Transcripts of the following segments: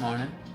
morning.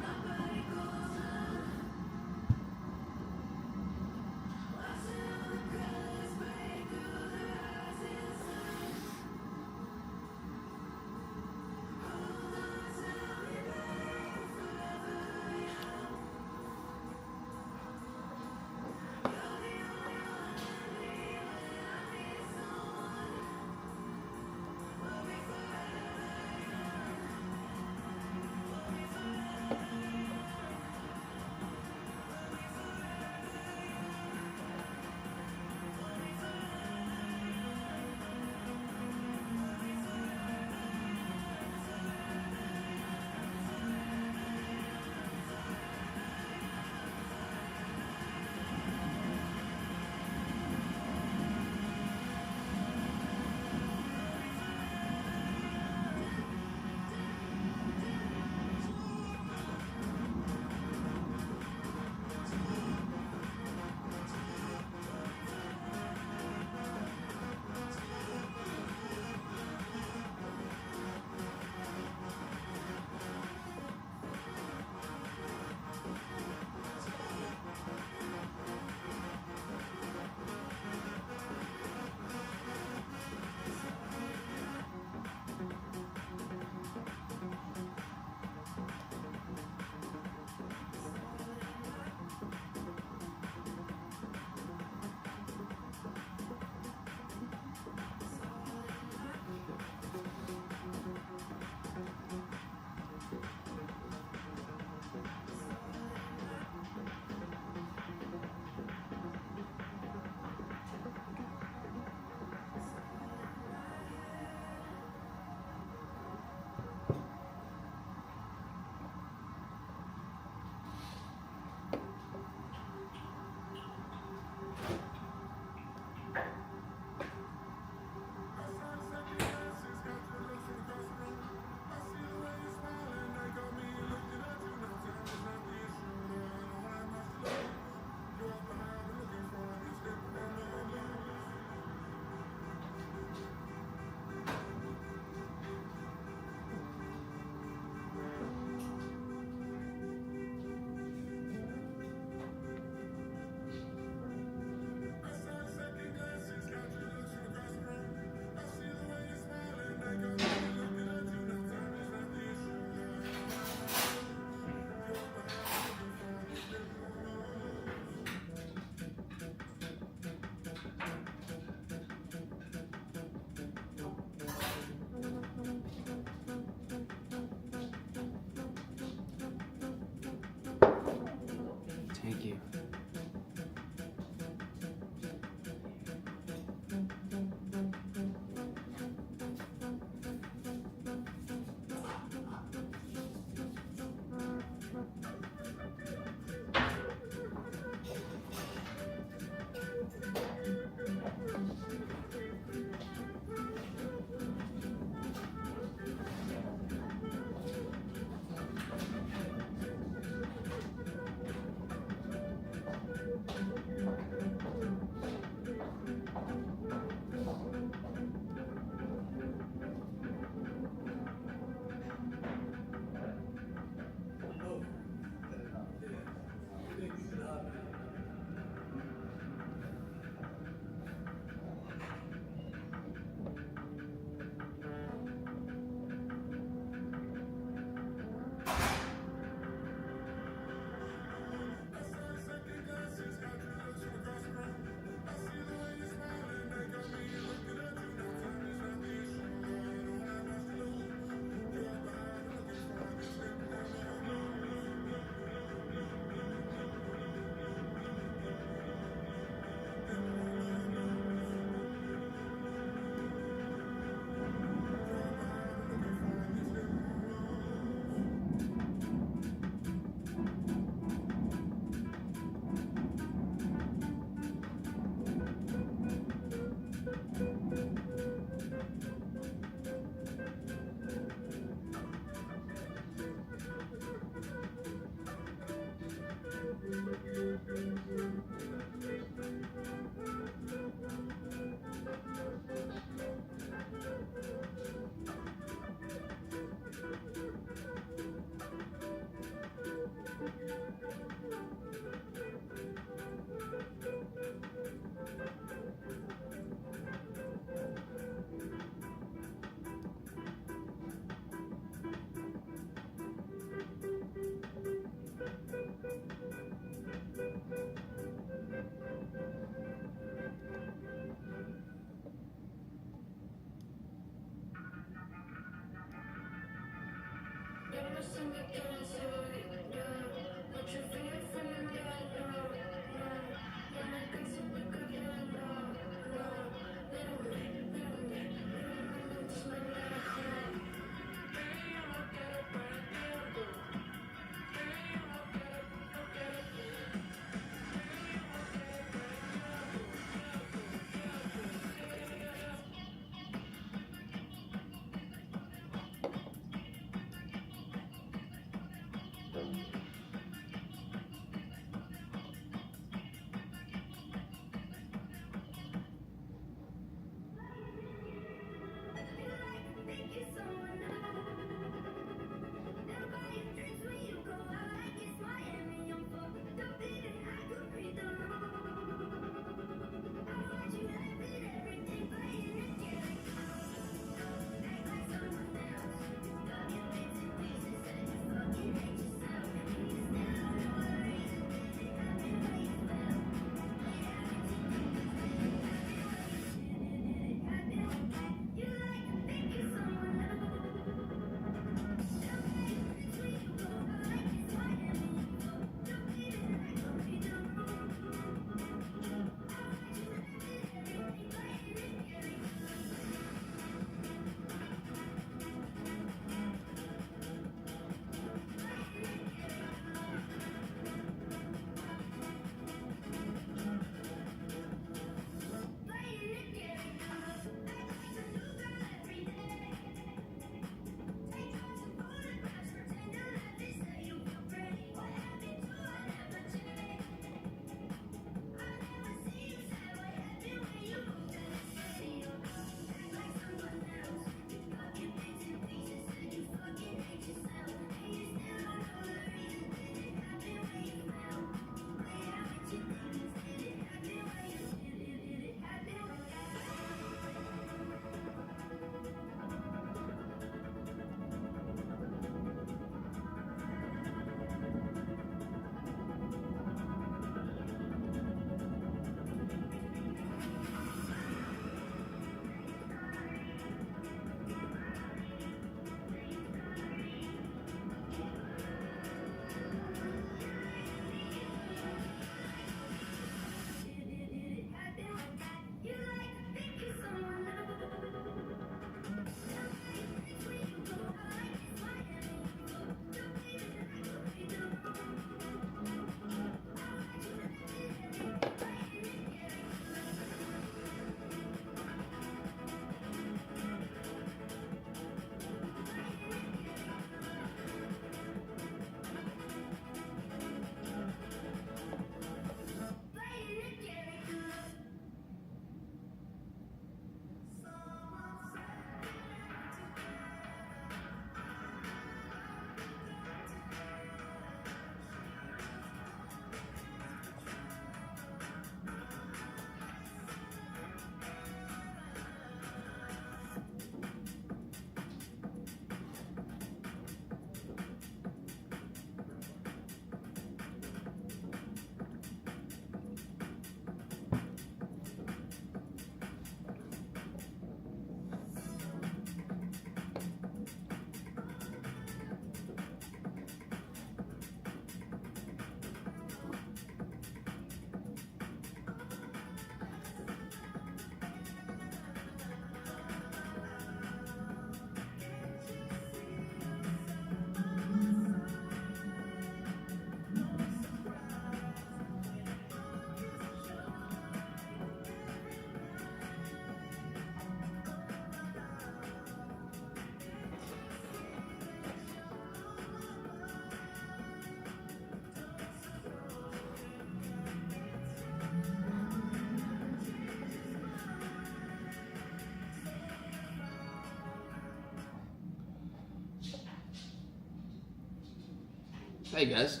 Hey guys.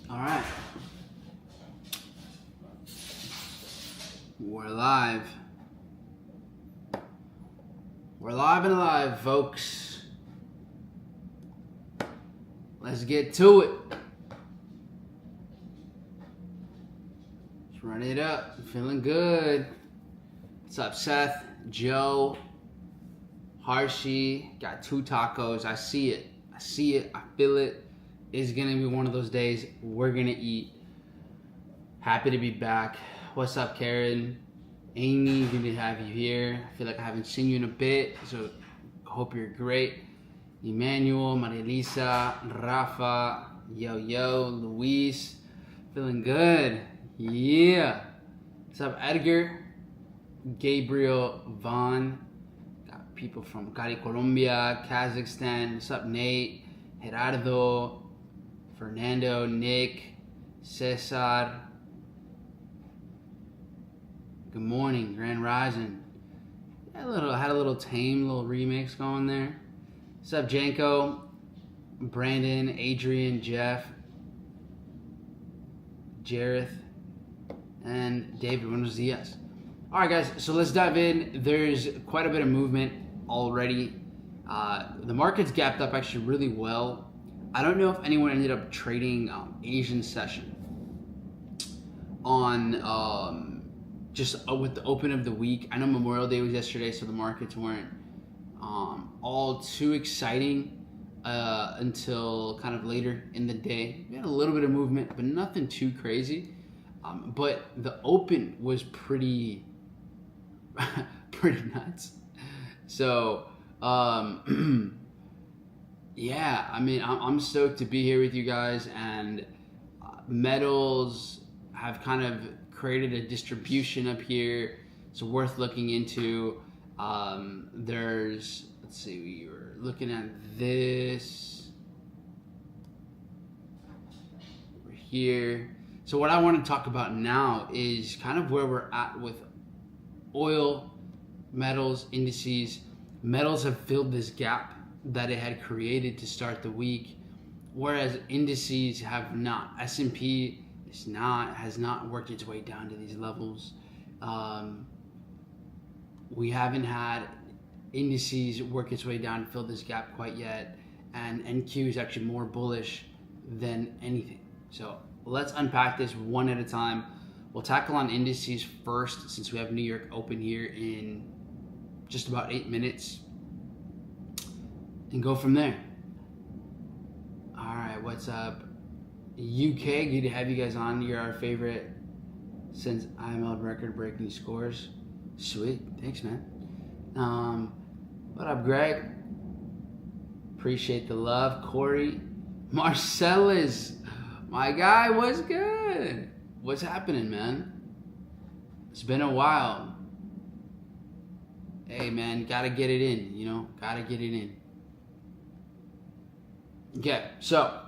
All right. We're live. We're live and alive, folks. Let's get to it. Let's run it up. Feeling good. What's up, Seth? Joe? Harshi? Got 2 tacos. I see it. I see it. I feel it. It's going to be one of those days we're going to eat. Happy to be back. What's up, Karen? Amy, good to have you here. I feel like I haven't seen you in a bit, so I hope you're great. Emmanuel, Maria Lisa, Rafa, Yo, Luis, feeling good. Yeah. What's up, Edgar? Gabriel, Vaughn. Got people from Cali, Colombia, Kazakhstan. What's up, Nate? Gerardo, Fernando, Nick, Cesar. Good morning, Grand Rising. Had a little tame little remix going there. What's up, Janko, Brandon, Adrian, Jeff, Jareth, and David. Buenos dias. All right, guys. So let's dive in. There's quite a bit of movement already. The market's gapped up actually really well. I don't know if anyone ended up trading Asian session on just with the open of the week. I know Memorial Day was yesterday, so the markets weren't all too exciting until kind of later in the day. We had a little bit of movement, but nothing too crazy. But the open was pretty nuts. So yeah, I mean, I'm stoked to be here with you guys, and metals have kind of created a distribution up here. It's worth looking into. Let's see, we were looking at this over here. So what I want to talk about now is kind of where we're at with oil, metals, indices. Metals have filled this gap that it had created to start the week, whereas indices have not. S&P has not worked its way down to these levels. We haven't had indices work its way down to fill this gap quite yet, and NQ is actually more bullish than anything. So let's unpack this one at a time. We'll tackle on indices first, since we have New York open here in just about 8 minutes, and go from there. All right, what's up, UK? Good to have you guys on. You're our favorite since IML record-breaking scores. Sweet, thanks, man. What up, Greg? Appreciate the love. Corey, Marcellus, my guy, what's good? What's happening, man? It's been a while. Hey, man, gotta get it in, gotta get it in. Okay, so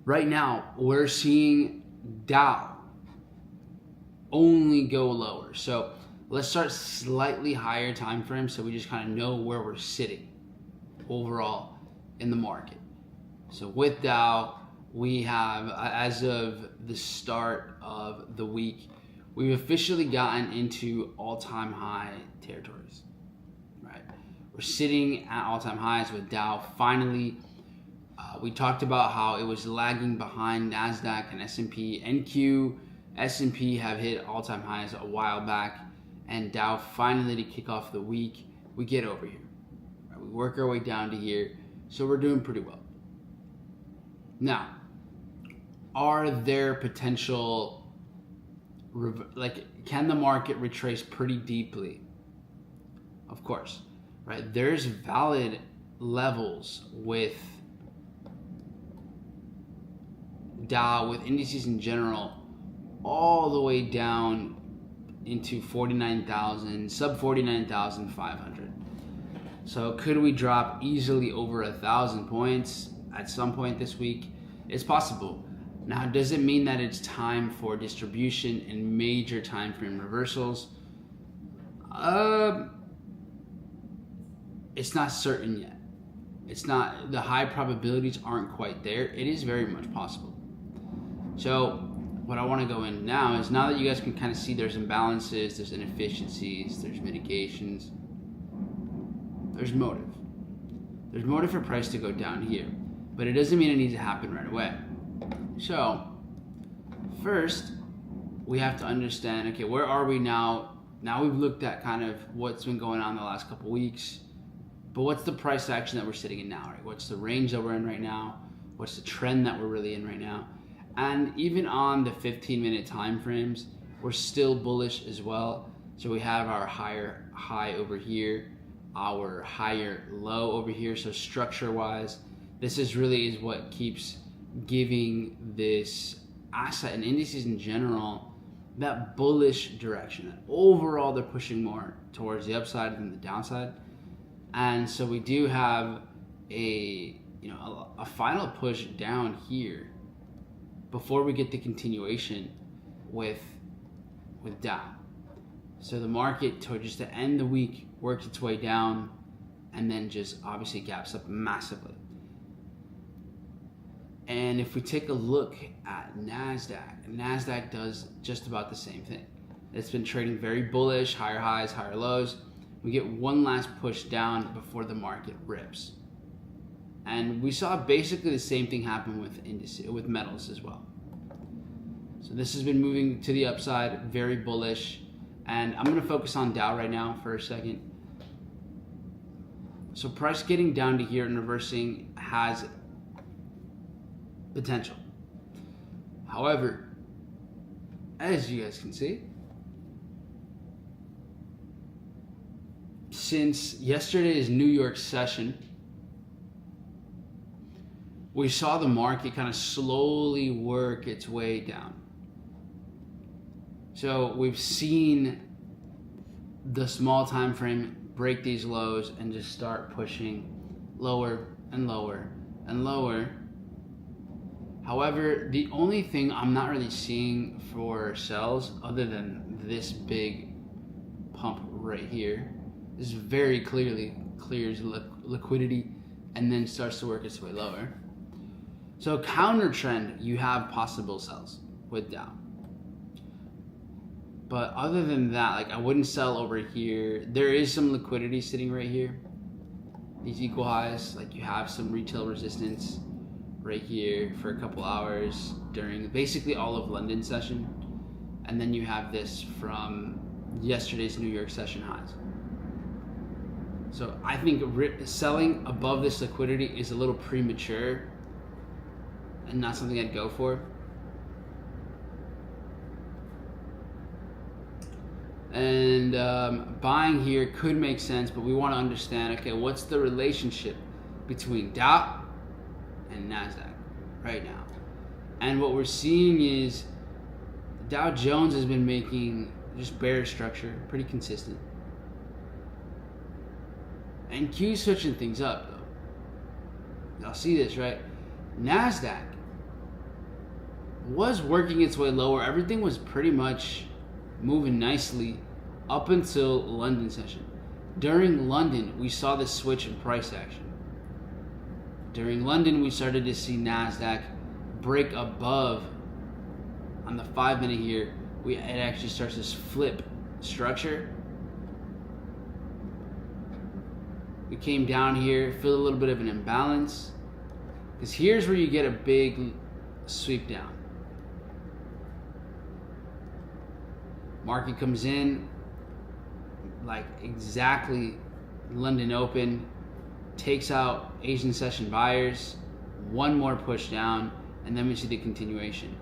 right now we're seeing Dow only go lower. So let's start slightly higher time frame, so we just kind of know where we're sitting overall in the market. So with Dow, we have, as of the start of the week, we've officially gotten into all-time high territories, right? We're sitting at all-time highs with Dow. Finally, we talked about how it was lagging behind NASDAQ and S&P. NQ, S&P have hit all-time highs a while back, and Dow finally, to kick off the week, we get over here. Right? We work our way down to here, so we're doing pretty well. Now, are there potential, can the market retrace pretty deeply? Of course, right? There's valid levels with Dow, with indices in general, all the way down into 49,000, sub 49,500. So could we drop easily over 1,000 points at some point this week? It's possible. Now, does it mean that it's time for distribution and major time frame reversals? It's not certain yet. It's not, the high probabilities aren't quite there. It is very much possible. So what I want to go in now is, now that you guys can kind of see there's imbalances, there's inefficiencies, there's mitigations, there's motive. There's motive for price to go down here, but it doesn't mean it needs to happen right away. So first, we have to understand, okay, where are we now? Now we've looked at kind of what's been going on the last couple weeks. But what's the price action that we're sitting in now, right? What's the range that we're in right now? What's the trend that we're really in right now? And even on the 15-minute time frames, we're still bullish as well. So we have our higher high over here, our higher low over here. So structure-wise, this is what keeps giving this asset and indices in general that bullish direction. That overall, they're pushing more towards the upside than the downside. And so we do have a final push down here before we get the continuation with Dow. So the market toward just to end the week worked its way down and then just obviously gaps up massively. And if we take a look at NASDAQ does just about the same thing. It's been trading very bullish, higher highs, higher lows. We get one last push down before the market rips. And we saw basically the same thing happen with metals as well. So this has been moving to the upside, very bullish. And I'm going to focus on Dow right now for a second. So price getting down to here and reversing has potential. However, as you guys can see, since yesterday's New York session, we saw the market kind of slowly work its way down. So we've seen the small time frame break these lows and just start pushing lower and lower and lower. However, the only thing I'm not really seeing for sells, other than this big pump right here, is very clearly clears liquidity and then starts to work its way lower. So counter trend, you have possible sells with Dow. But other than that, like I wouldn't sell over here. There is some liquidity sitting right here. These equal highs, like you have some retail resistance right here for a couple hours during basically all of London session. And then you have this from yesterday's New York session highs. So I think selling above this liquidity is a little premature and not something I'd go for. And buying here could make sense, but we want to understand, okay, what's the relationship between Dow and NASDAQ right now? And what we're seeing is Dow Jones has been making just bearish structure, pretty consistent. And Q's switching things up, though. Y'all see this, right? NASDAQ was working its way lower. Everything was pretty much moving nicely up until London session. During London, we saw this switch in price action. During London, we started to see NASDAQ break above on the 5-minute here. It actually starts this flip structure. We came down here, feel a little bit of an imbalance, because here's where you get a big sweep down. Market comes in like exactly London open, takes out Asian session buyers, one more push down, and then we see the continuation.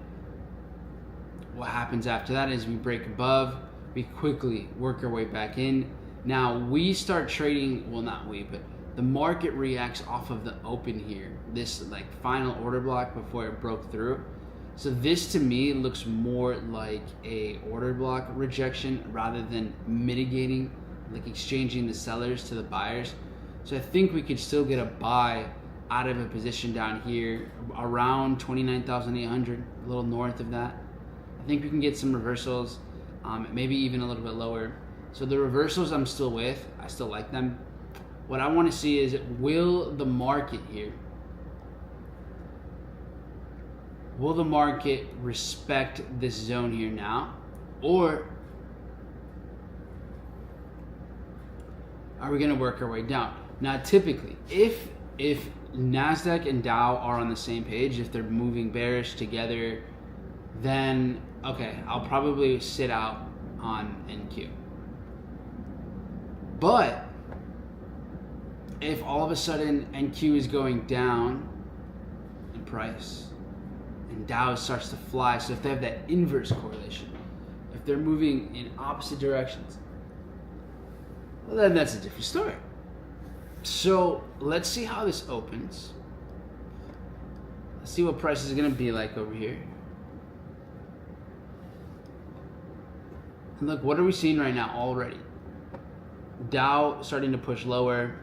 What happens after that is we break above, we quickly work our way back in. Now we start trading, well not we, but the market reacts off of the open here, this like final order block before it broke through. So this to me looks more like a order block rejection rather than mitigating, like exchanging the sellers to the buyers. So I think we could still get a buy out of a position down here around 29,800, a little north of that. I think we can get some reversals, maybe even a little bit lower. So the reversals I'm still with, I still like them. What I want to see is, will the market here, will the market respect this zone here now? Or are we going to work our way down? Now, typically, if NASDAQ and Dow are on the same page, if they're moving bearish together, then, okay, I'll probably sit out on NQ. But if all of a sudden NQ is going down in price and Dow starts to fly, so if they have that inverse correlation, if they're moving in opposite directions, well, then that's a different story. So let's see how this opens. Let's see what price is going to be like over here. And look, what are we seeing right now already? Dow starting to push lower.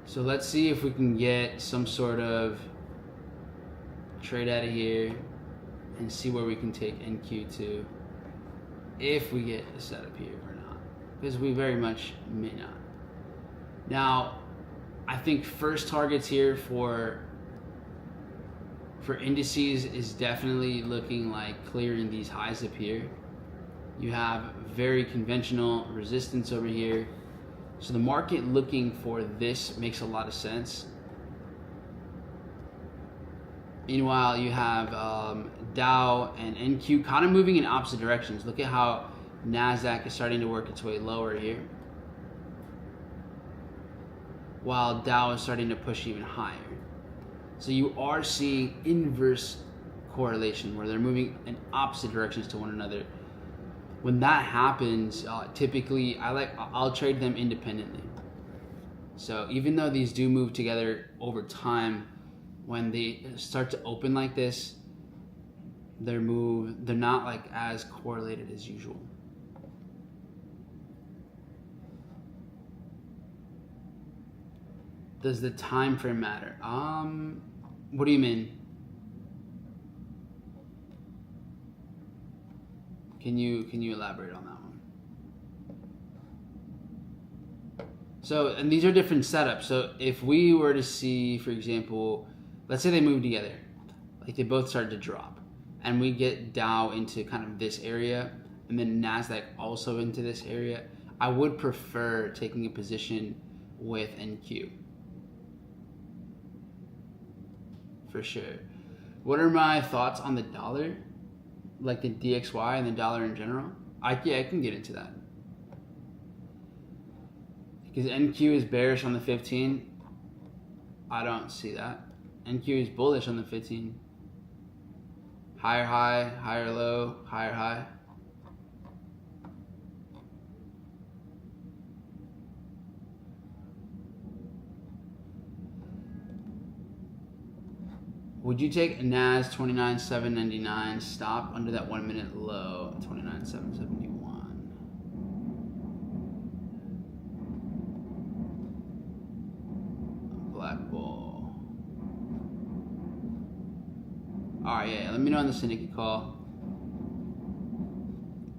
So let's see if we can get some sort of trade out of here and see where we can take NQ to, if we get a setup here or not, because we very much may not. Now, I think first targets here for indices is definitely looking like clearing these highs up here. You have very conventional resistance over here. So the market looking for this makes a lot of sense. Meanwhile, you have Dow and NQ kind of moving in opposite directions. Look at how NASDAQ is starting to work its way lower here, while Dow is starting to push even higher. So you are seeing inverse correlation where they're moving in opposite directions to one another. When that happens, typically I'll trade them independently. So even though these do move together over time, when they start to open like this, they're not like as correlated as usual. Does the time frame matter? What do you mean? Can you elaborate on that one? So, and these are different setups. So if we were to see, for example, let's say they move together, like they both start to drop, and we get Dow into kind of this area, and then NASDAQ also into this area, I would prefer taking a position with NQ. For sure. What are my thoughts on the dollar? Like the DXY and the dollar in general? I can get into that. Because NQ is bearish on the 15. I don't see that. NQ is bullish on the 15. Higher high, higher low, higher high. Would you take a NAS 29,799 stop under that 1 minute low, 29,771? Black bull. All right, yeah. Let me know on the syndicate call.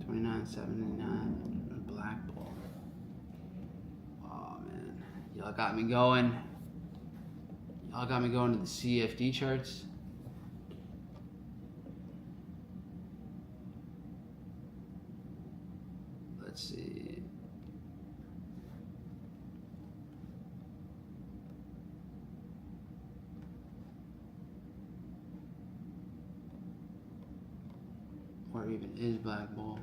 29,799 black bull. Oh man, y'all got me going. Y'all got me going to the CFD charts. Let's see. Where even is black bull?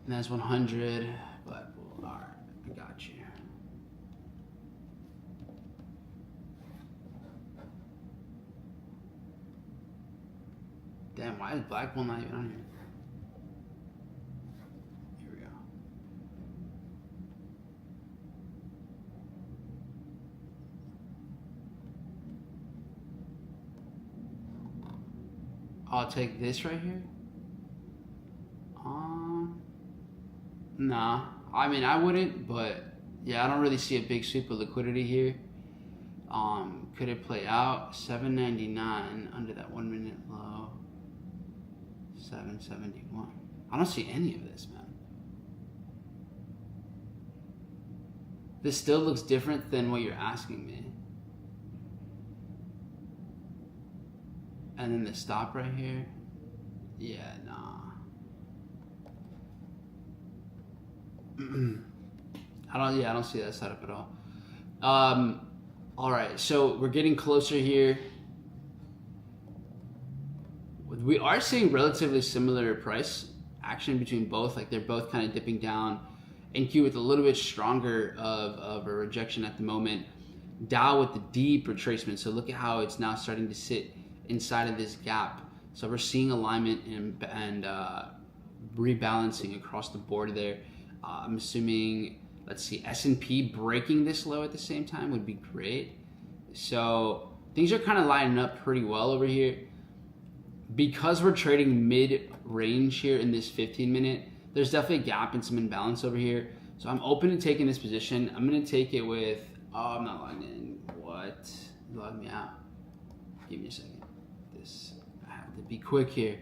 And that's 100 black bull. All right, I got you. Damn, why is black bull not even on here? Here we go. I'll take this right here. Nah. I mean, I wouldn't, but yeah, I don't really see a big sweep of liquidity here. Could it play out? 799 under that 1 minute low. 771. I don't see any of this, man. This still looks different than what you're asking me. And then the stop right here. Yeah, nah. I don't see that setup at all. All right, so we're getting closer here. We are seeing relatively similar price action between both. Like they're both kind of dipping down. NQ with a little bit stronger of a rejection at the moment. Dow with the deep retracement. So look at how it's now starting to sit inside of this gap. So we're seeing alignment and rebalancing across the board there. I'm assuming, let's see, S&P breaking this low at the same time would be great. So things are kind of lining up pretty well over here. Because we're trading mid-range here in this 15-minute, there's definitely a gap and some imbalance over here. So I'm open to taking this position. I'm going to take it with, oh, I'm not logged in. What? Log me out. Give me a second. I have to be quick here.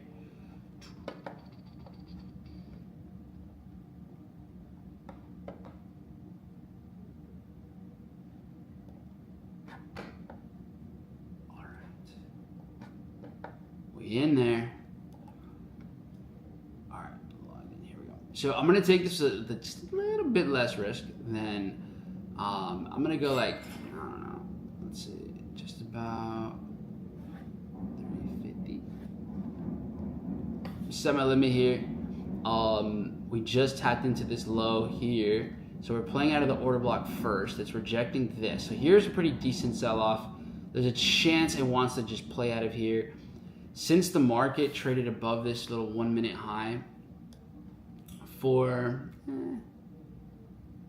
All right. We in there. All right, log in. Here we go. So I'm gonna take this just a little bit less risk than I'm gonna go like, I don't know. Let's see, just about 350. Set my limit here. We just tapped into this low here. So we're playing out of the order block first. It's rejecting this. So here's a pretty decent sell-off. There's a chance it wants to just play out of here. Since the market traded above this little 1 minute high for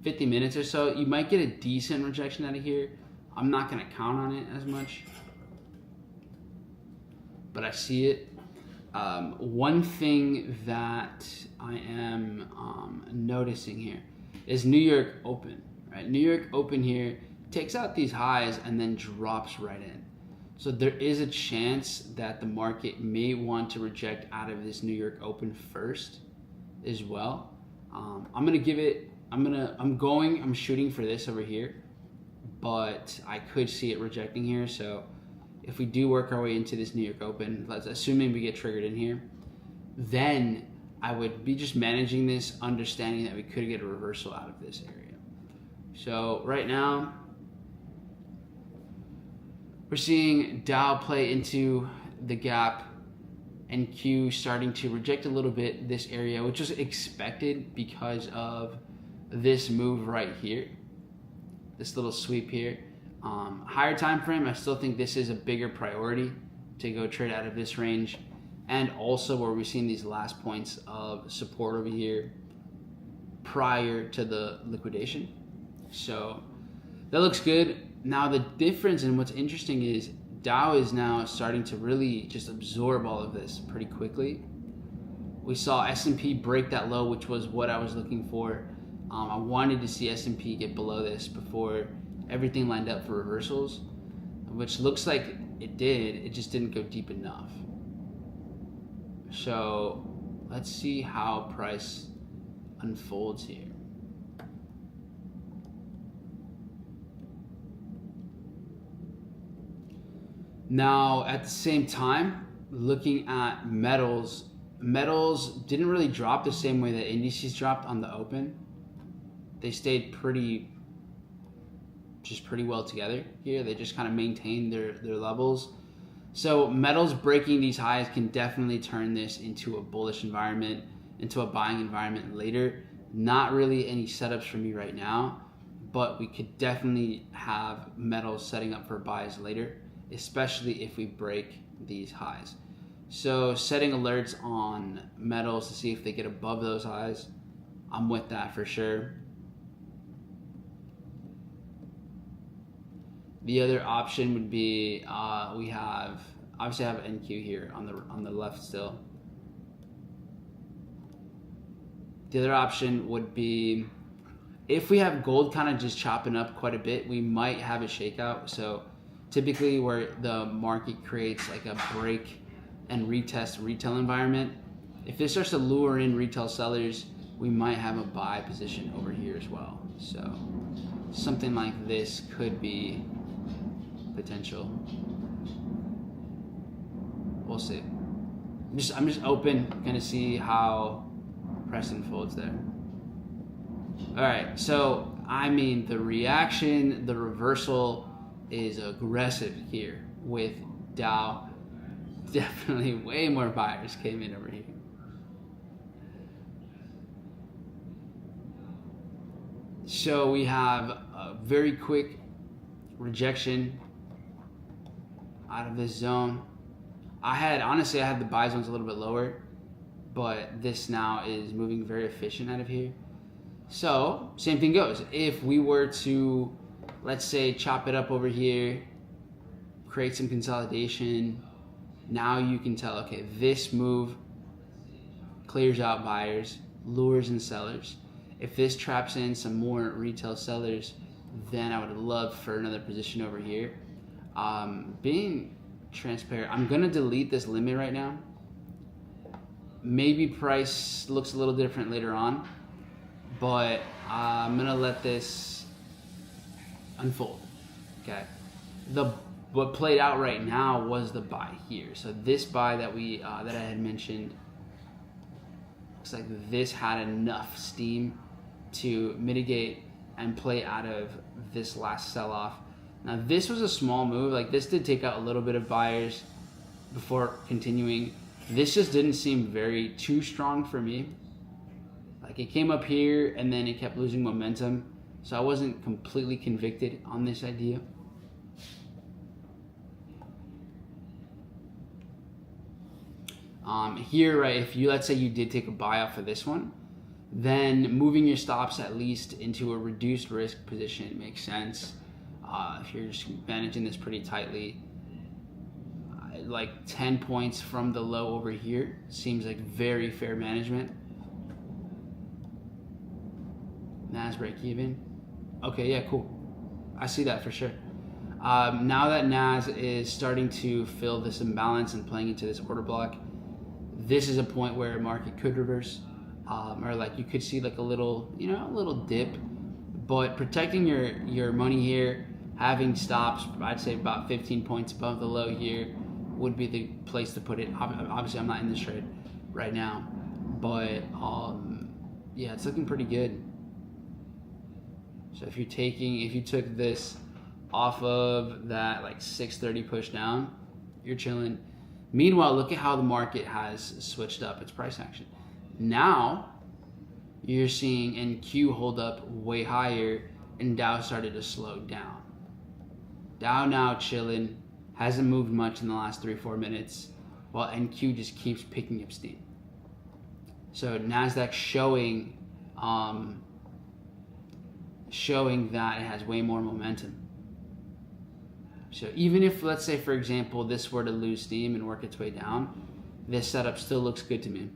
50 minutes or so, you might get a decent rejection out of here. I'm not gonna count on it as much, but I see it. One thing that I am noticing here is New York Open, right? New York Open here takes out these highs and then drops right in. So there is a chance that the market may want to reject out of this New York Open first as well. I'm shooting for this over here, but I could see it rejecting here. So if we do work our way into this New York Open, assuming we get triggered in here, then I would be just managing this, understanding that we could get a reversal out of this area. So right now, we're seeing Dow play into the gap and Q starting to reject a little bit this area, which was expected because of this move right here, this little sweep here. Higher time frame, I still think this is a bigger priority to go trade out of this range, and also where we're seeing these last points of support over here prior to the liquidation. So that looks good. Now the difference and what's interesting is Dow is now starting to really just absorb all of this pretty quickly. We saw S&P break that low, which was what I was looking for. I wanted to see S&P get below this before everything lined up for reversals, which looks like it did. It just didn't go deep enough. So let's see how price unfolds here. Now, at the same time, looking at metals didn't really drop the same way that indices dropped on the open. They stayed pretty well together here. They just kind of maintained their levels. So metals breaking these highs can definitely turn this into a bullish environment, into a buying environment later. Not really any setups for me right now, but we could definitely have metals setting up for buys later, especially if we break these highs. So setting alerts on metals to see if they get above those highs, I'm with that for sure. The other option would be we have obviously have NQ here on the left still. The other option would be if we have gold kind of just chopping up quite a bit, we might have a shakeout. So typically where the market creates like a break and retest retail environment, if this starts to lure in retail sellers, we might have a buy position over here as well. So something like this could be potential. We'll see. I'm just open, gonna see how price unfolds there. All right, so I mean the reaction, the reversal is aggressive here with Dow. Definitely way more buyers came in over here. So we have a very quick rejection out of this zone. Honestly, I had the buy zones a little bit lower, but this now is moving very efficient out of here. So same thing goes. If we were to, let's say, chop it up over here, create some consolidation, now you can tell, okay, this move clears out buyers, lures in sellers. If this traps in some more retail sellers, then I would love for another position over here. Being transparent, I'm gonna delete this limit right now. Maybe price looks a little different later on, but I'm gonna let this unfold. Okay, what played out right now was the buy here. So this buy that that I had mentioned, looks like this had enough steam to mitigate and play out of this last sell-off. Now this was a small move. Like, this did take out a little bit of buyers before continuing. This just didn't seem too strong for me. Like, it came up here and then it kept losing momentum, so I wasn't completely convicted on this idea. Here, right, if you, let's say you did take a buy off of this one, then moving your stops at least into a reduced risk position makes sense. If you're just managing this pretty tightly, like 10 points from the low over here seems like very fair management. NAS break even. Okay, yeah, cool. I see that for sure. Now that NAS is starting to fill this imbalance and playing into this order block, this is a point where a market could reverse, or like you could see like a little dip. But protecting your money here, having stops, I'd say about 15 points above the low here would be the place to put it. Obviously, I'm not in this trade right now, but yeah, it's looking pretty good. So if you took this off of that like 630 push down, you're chilling. Meanwhile, look at how the market has switched up its price action. Now you're seeing NQ hold up way higher and Dow started to slow down. Dow now chilling, hasn't moved much in the last 3-4 minutes, while NQ just keeps picking up steam. So NASDAQ showing that it has way more momentum. So even if, let's say, for example, this were to lose steam and work its way down, this setup still looks good to me.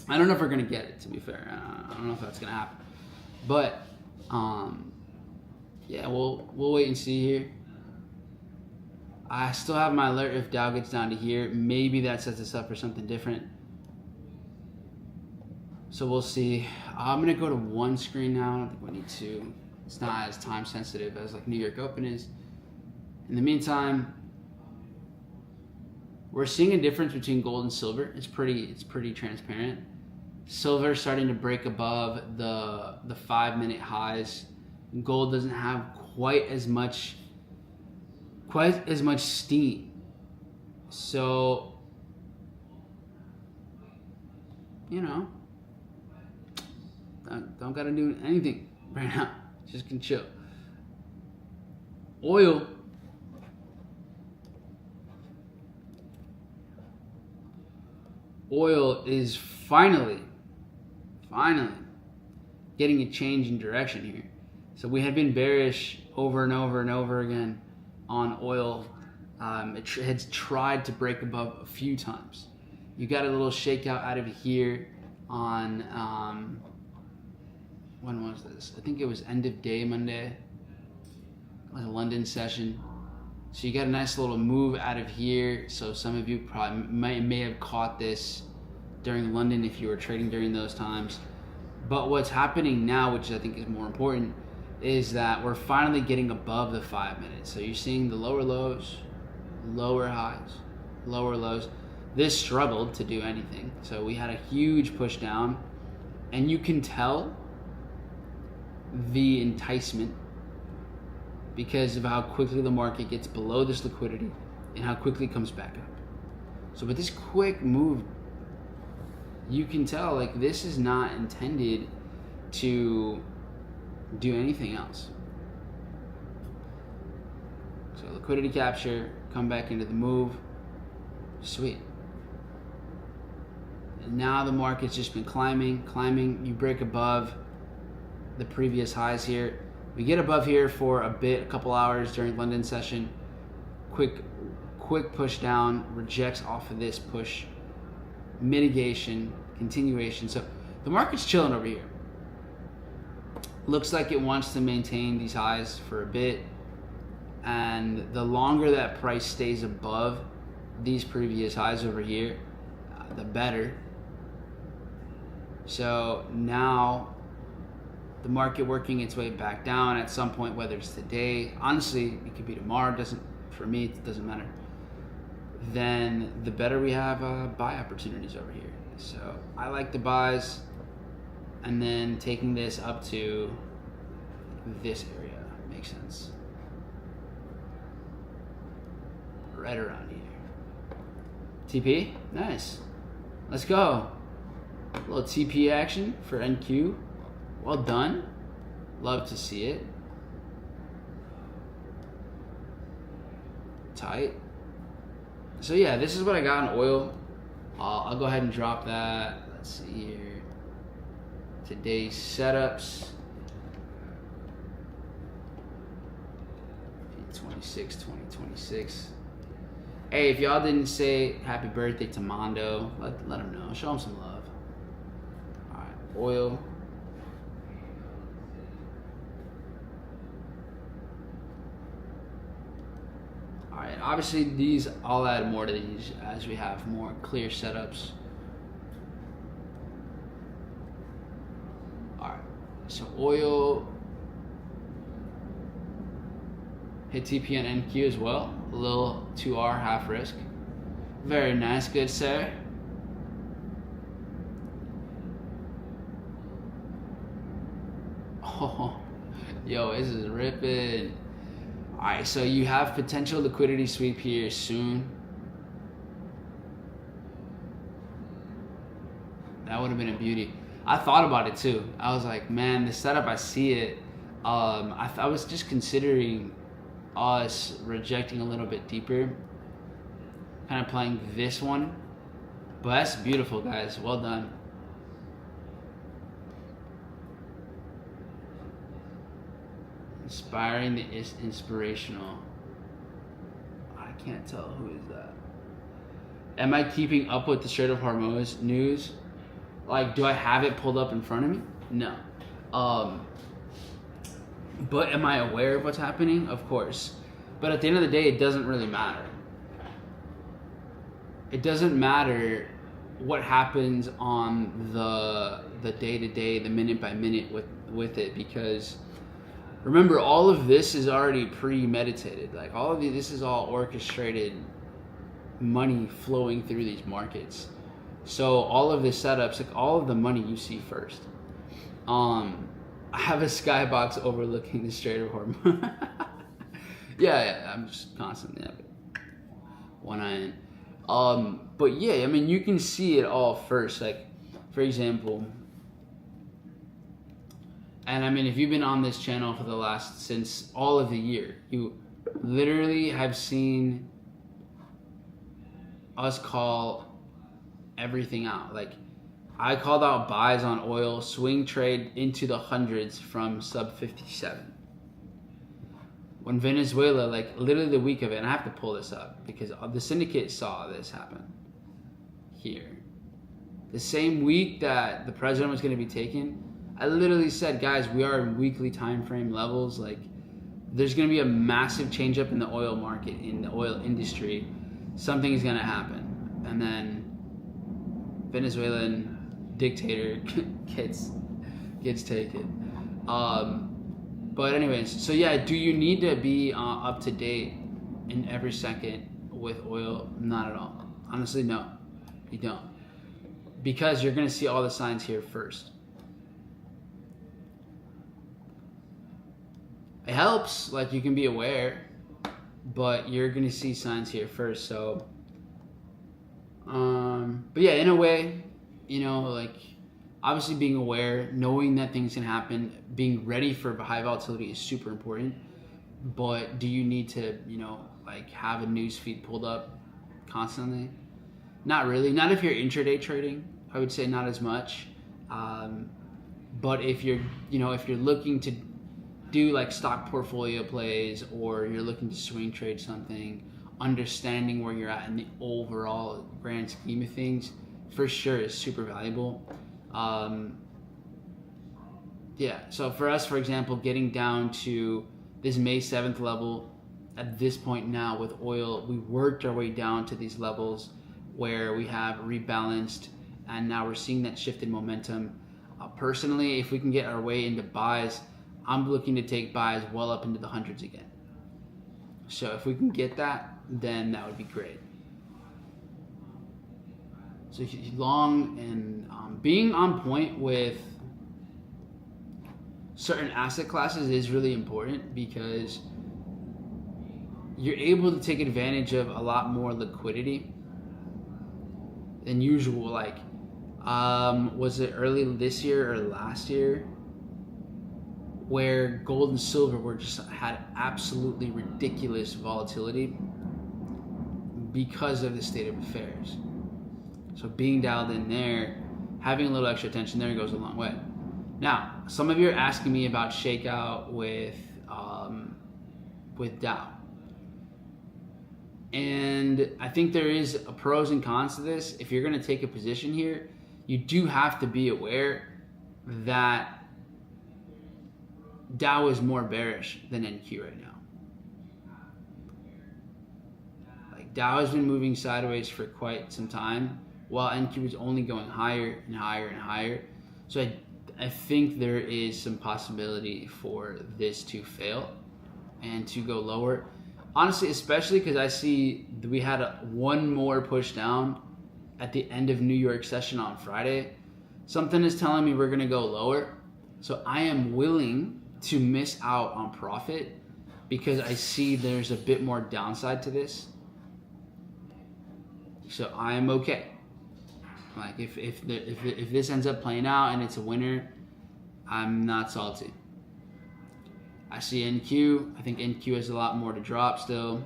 I don't know if we're going to get it, to be fair. I don't know if that's going to happen. But, yeah, we'll wait and see here. I still have my alert if Dow gets down to here. Maybe that sets us up for something different. So we'll see. I'm going to go to one screen now. I don't think we need two. It's not as time sensitive as like New York Open is. In the meantime, we're seeing a difference between gold and silver. It's pretty transparent. Silver starting to break above the 5-minute highs. Gold doesn't have quite as much steam. So, don't gotta do anything right now. Just can chill. Oil is finally getting a change in direction here. So we had been bearish over and over and over again on oil. It has tried to break above a few times. You got a little shakeout out of here on, when was this? I think it was end of day Monday, like a London session. So you got a nice little move out of here. So some of you probably may have caught this during London if you were trading during those times. But what's happening now, which I think is more important, is that we're finally getting above the 5 minutes. So you're seeing the lower lows, lower highs, lower lows. This struggled to do anything. So we had a huge push down, and you can tell the enticement because of how quickly the market gets below this liquidity and how quickly it comes back up. So with this quick move, you can tell like this is not intended to do anything else. So liquidity capture, come back into the move. Sweet. And now the market's just been climbing. You break above the previous highs here. We get above here for a bit, a couple hours during London session. Quick push down, rejects off of this push. Mitigation, continuation. So the market's chilling over here. Looks like it wants to maintain these highs for a bit. And the longer that price stays above these previous highs over here, the better. So now the market working its way back down at some point, whether it's today, honestly, it could be tomorrow, for me, it doesn't matter. Then the better we have buy opportunities over here. So I like the buys, and then taking this up to this area makes sense. Right around here. TP, nice. Let's go. A little TP action for NQ. Well done. Love to see it. Tight. So yeah, this is what I got in oil. I'll go ahead and drop that. Let's see here. Today's setups. 2026. Hey, if y'all didn't say happy birthday to Mondo, let him know. Show him some love. All right, oil. All right, obviously these, I'll add more to these as we have more clear setups. All right, so oil. Hit TP and NQ as well. A little 2R half risk. Very nice, good sir. Oh, yo, this is ripping. Alright, so you have potential liquidity sweep here soon. That would have been a beauty. I thought about it too. I was like, man, the setup, I see it. I was just considering us rejecting a little bit deeper, kind of playing this one, but that's beautiful, guys. Well done. Inspiring the inspirational. I can't tell who is that. Am I keeping up with the Strait of Hormuz news? Like, do I have it pulled up in front of me? No. But am I aware of what's happening? Of course. But at the end of the day, it doesn't really matter. It doesn't matter what happens on the day-to-day, the minute-by-minute with it, because remember, all of this is already premeditated. Like, all of this is all orchestrated money flowing through these markets. So all of the setups, like all of the money you see first. I have a skybox overlooking the Strait of Hormuz. yeah, I'm just constantly having one eye in. But yeah, I mean, you can see it all first. Like, for example, and I mean, if you've been on this channel for since all of the year, you literally have seen us call everything out. Like, I called out buys on oil, swing trade into the hundreds from sub 57. When Venezuela, like literally the week of it, and I have to pull this up because the syndicate saw this happen here. The same week that the president was going to be taken, I literally said, guys, we are in weekly time frame levels. Like, there's going to be a massive change up in the oil market, in the oil industry. Something is going to happen. And then Venezuelan dictator gets taken. But anyways, so yeah, do you need to be up to date in every second with oil? Not at all. Honestly, no, you don't, because you're gonna see all the signs here first. It helps, like, you can be aware, but you're gonna see signs here first. So but yeah, in a way, you know, like, obviously being aware, knowing that things can happen, being ready for high volatility is super important. But do you need to, like have a news feed pulled up constantly? Not really. Not if you're intraday trading. I would say not as much. But if you're, if you're looking to do like stock portfolio plays, or you're looking to swing trade something, understanding where you're at in the overall grand scheme of things, for sure is super valuable. So for us, for example, getting down to this May 7th level at this point now with oil, we worked our way down to these levels where we have rebalanced, and now we're seeing that shift in momentum. Personally, if we can get our way into buys, I'm looking to take buys well up into the hundreds again. So if we can get that, then that would be great. So long and being on point with certain asset classes is really important, because you're able to take advantage of a lot more liquidity than usual. Like, was it early this year or last year where gold and silver had absolutely ridiculous volatility because of the state of affairs. So being dialed in there, having a little extra attention there goes a long way. Now, some of you are asking me about shakeout with Dow. And I think there is a pros and cons to this. If you're going to take a position here, you do have to be aware that Dow is more bearish than NQ right now. Like, Dow has been moving sideways for quite some time, while NQ is only going higher and higher and higher. So I think there is some possibility for this to fail and to go lower. Honestly, especially because I see we had one more push down at the end of New York session on Friday. Something is telling me we're going to go lower. So I am willing to miss out on profit because I see there's a bit more downside to this. So I am okay. Like, if this ends up playing out and it's a winner, I'm not salty. I see NQ. I think NQ has a lot more to drop still.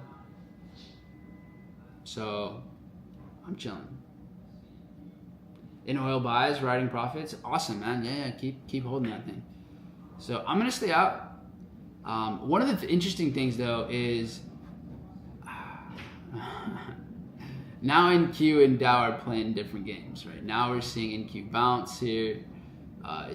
So I'm chilling. In oil buys, riding profits. Awesome, man. Yeah, keep holding that thing. So I'm gonna stay out. One of the interesting things though is now NQ and Dow are playing different games, right? Now we're seeing NQ bounce here.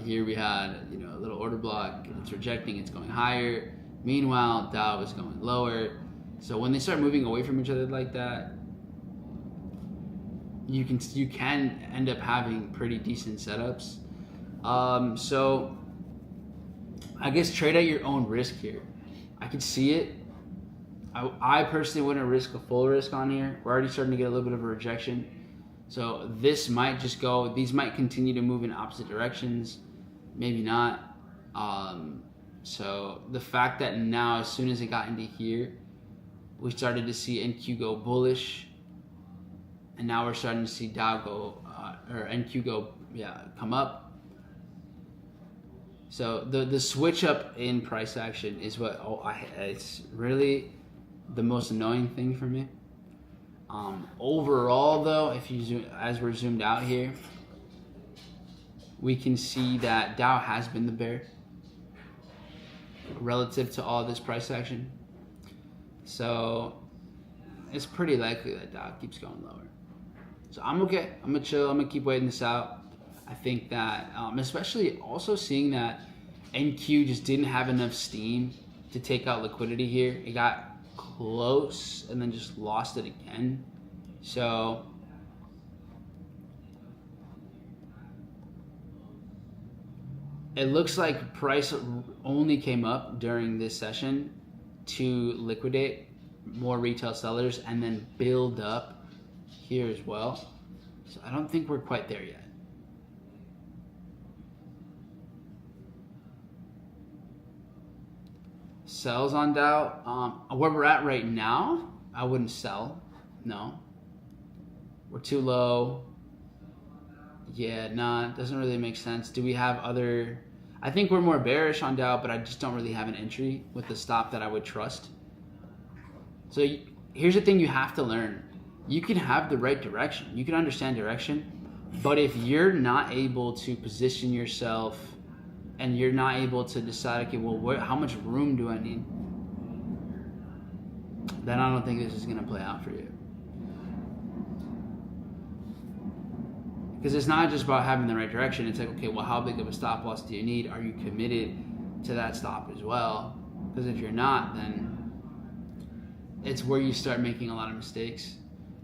Here we had a little order block. It's rejecting. It's going higher. Meanwhile, Dow is going lower. So when they start moving away from each other like that, you can end up having pretty decent setups. So I guess trade at your own risk here. I could see it. I personally wouldn't risk a full risk on here. We're already starting to get a little bit of a rejection. So this might just go, these might continue to move in opposite directions. Maybe not. So the fact that now, as soon as it got into here, we started to see NQ go bullish. And now we're starting to see Dow go, or NQ go, come up. So the switch up in price action is what it's really the most annoying thing for me. Overall, though, if you zoom, as we're zoomed out here, we can see that Dow has been the bear relative to all this price action. So it's pretty likely that Dow keeps going lower. So I'm okay. I'm gonna chill. I'm gonna keep waiting this out. I think that, especially also seeing that NQ just didn't have enough steam to take out liquidity here. It got close and then just lost it again. So it looks like price only came up during this session to liquidate more retail sellers and then build up here as well. So I don't think we're quite there yet. Sells on Dow. Where we're at right now, I wouldn't sell. No. We're too low. Yeah, nah, it doesn't really make sense. Do we have other... I think we're more bearish on Dow, but I just don't really have an entry with the stop that I would trust. So here's the thing you have to learn. You can have the right direction. You can understand direction, but if you're not able to position yourself and you're not able to decide, okay, well, how much room do I need? Then I don't think this is going to play out for you. Because it's not just about having the right direction. It's like, okay, well, how big of a stop loss do you need? Are you committed to that stop as well? Because if you're not, then it's where you start making a lot of mistakes.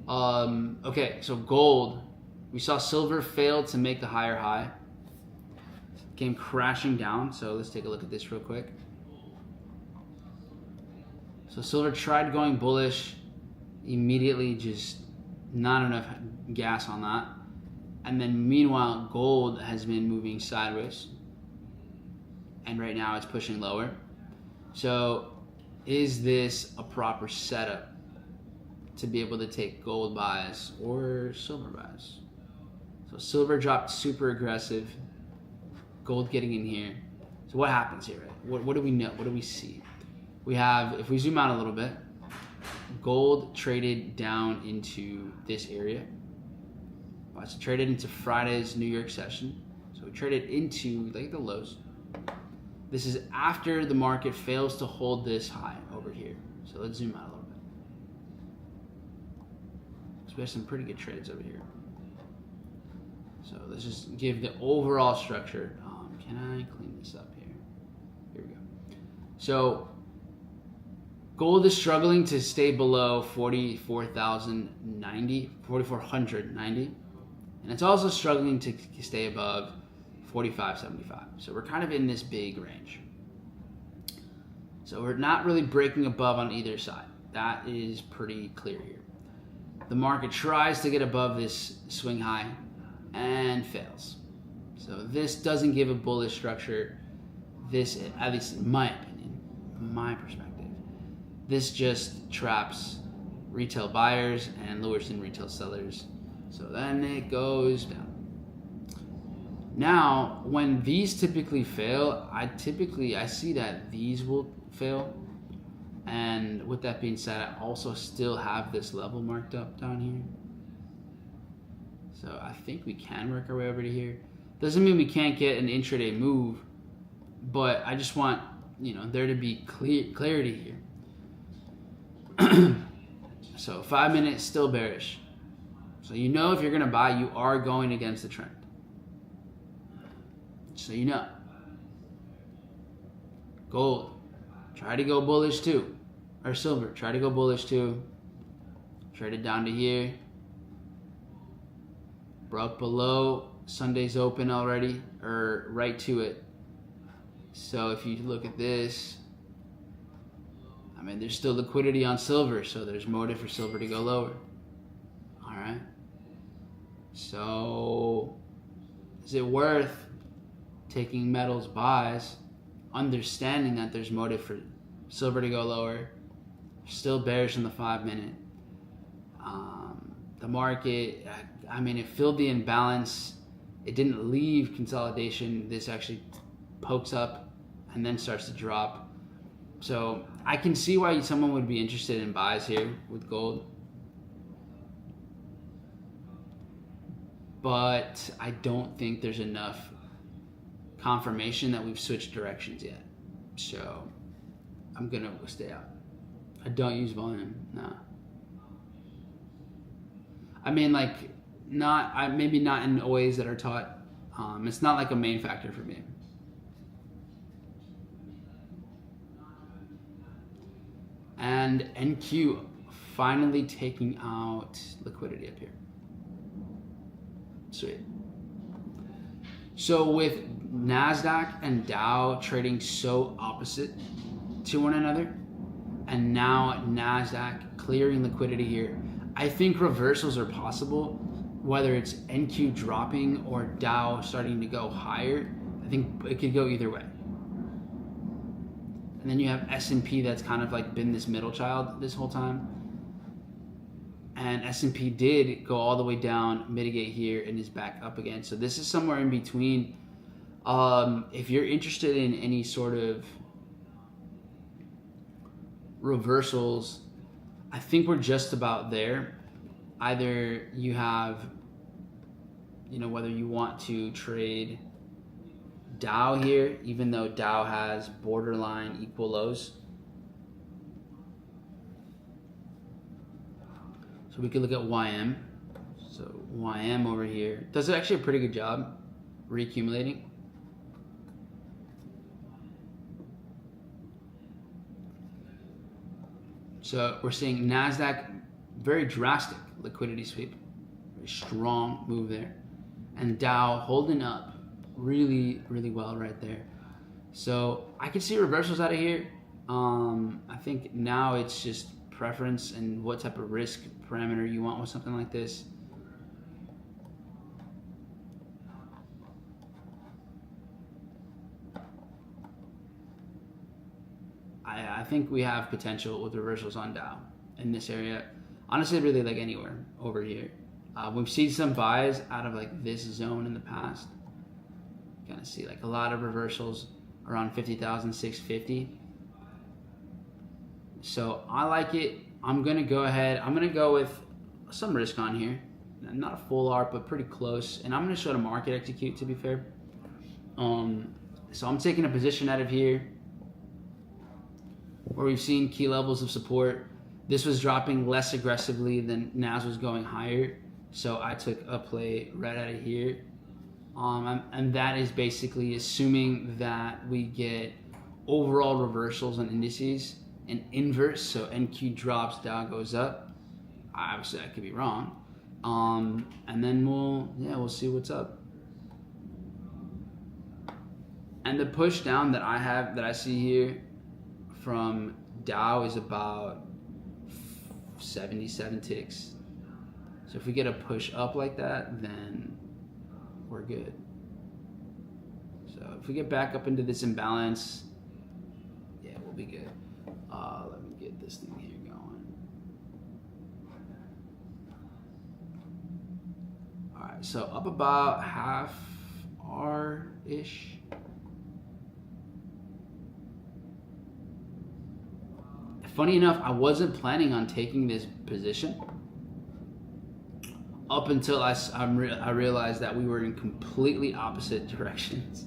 Okay, so gold. We saw silver fail to make the higher high. Came crashing down. So let's take a look at this real quick. So silver tried going bullish. Immediately just not enough gas on that. And then meanwhile, gold has been moving sideways. And right now it's pushing lower. So is this a proper setup to be able to take gold buys or silver buys? So silver dropped super aggressive. Gold getting in here. So what happens here, right? What do we know? What do we see? We have, if we zoom out a little bit, gold traded down into this area. So traded into Friday's New York session. So we traded into like the lows. This is after the market fails to hold this high over here. So let's zoom out a little bit. So we have some pretty good trades over here. So let's just give the overall structure. Can I clean this up here? Here we go. So gold is struggling to stay below 4,490. And it's also struggling to stay above 45.75. So we're kind of in this big range. So we're not really breaking above on either side. That is pretty clear here. The market tries to get above this swing high and fails. So this doesn't give a bullish structure. This, at least in my opinion, from my perspective, this just traps retail buyers and lures in retail sellers. So then it goes down. Now, when these typically fail, I see that these will fail. And with that being said, I also still have this level marked up down here. So I think we can work our way over to here. Doesn't mean we can't get an intraday move, but I just want, there to be clarity here. So 5 minutes still bearish. So if you're going to buy, you are going against the trend. So Gold, try to go bullish too. Or silver, try to go bullish too. Traded down to here. Broke below Sunday's open already, or right to it. So if you look at this, there's still liquidity on silver, so there's motive for silver to go lower. All right. So is it worth taking metals buys, understanding that there's motive for silver to go lower? Still bearish in the 5 minute. The market, it filled the imbalance. It didn't leave consolidation. This actually pokes up and then starts to drop. So I can see why someone would be interested in buys here with gold. But I don't think there's enough confirmation that we've switched directions yet. So I'm going to stay out. I don't use volume, nah. Maybe not in ways that are taught. It's not like a main factor for me. And NQ finally taking out liquidity up here. Sweet. So with NASDAQ and Dow trading so opposite to one another, and now NASDAQ clearing liquidity here, I think reversals are possible, whether it's NQ dropping or Dow starting to go higher. I think it could go either way. And then you have S&P that's kind of like been this middle child this whole time. and S&P did go all the way down, mitigate here, and is back up again. So this is somewhere in between. If you're interested in any sort of reversals, I think we're just about there. Either you have, whether you want to trade Dow here, even though Dow has borderline equal lows. So we could look at YM. So YM over here does actually a pretty good job reaccumulating. So we're seeing NASDAQ, very drastic liquidity sweep, very strong move there. And Dow holding up really, really well right there. So I can see reversals out of here. I think now it's just preference and what type of risk parameter you want with something like this. I think we have potential with reversals on Dow in this area. Honestly, really like anywhere over here. We've seen some buys out of like this zone in the past. Kind of see like a lot of reversals around 50,650. So I like it. I'm gonna go ahead. I'm gonna go with some risk on here. Not a full ARP, but pretty close. And I'm gonna show the market execute, to be fair. So I'm taking a position out of here where we've seen key levels of support. This was dropping less aggressively than NAS was going higher. So I took a play right out of here. And that is basically assuming that we get overall reversals on indices and inverse. So NQ drops, Dow goes up. Obviously I could be wrong. And then we'll see what's up. And the push down that I see here from Dow is about 77 ticks. So if we get a push up like that, then we're good. So if we get back up into this imbalance, yeah, we'll be good. Let me get this thing here going. All right, so up about half R-ish. Funny enough, I wasn't planning on taking this position up until I realized that we were in completely opposite directions.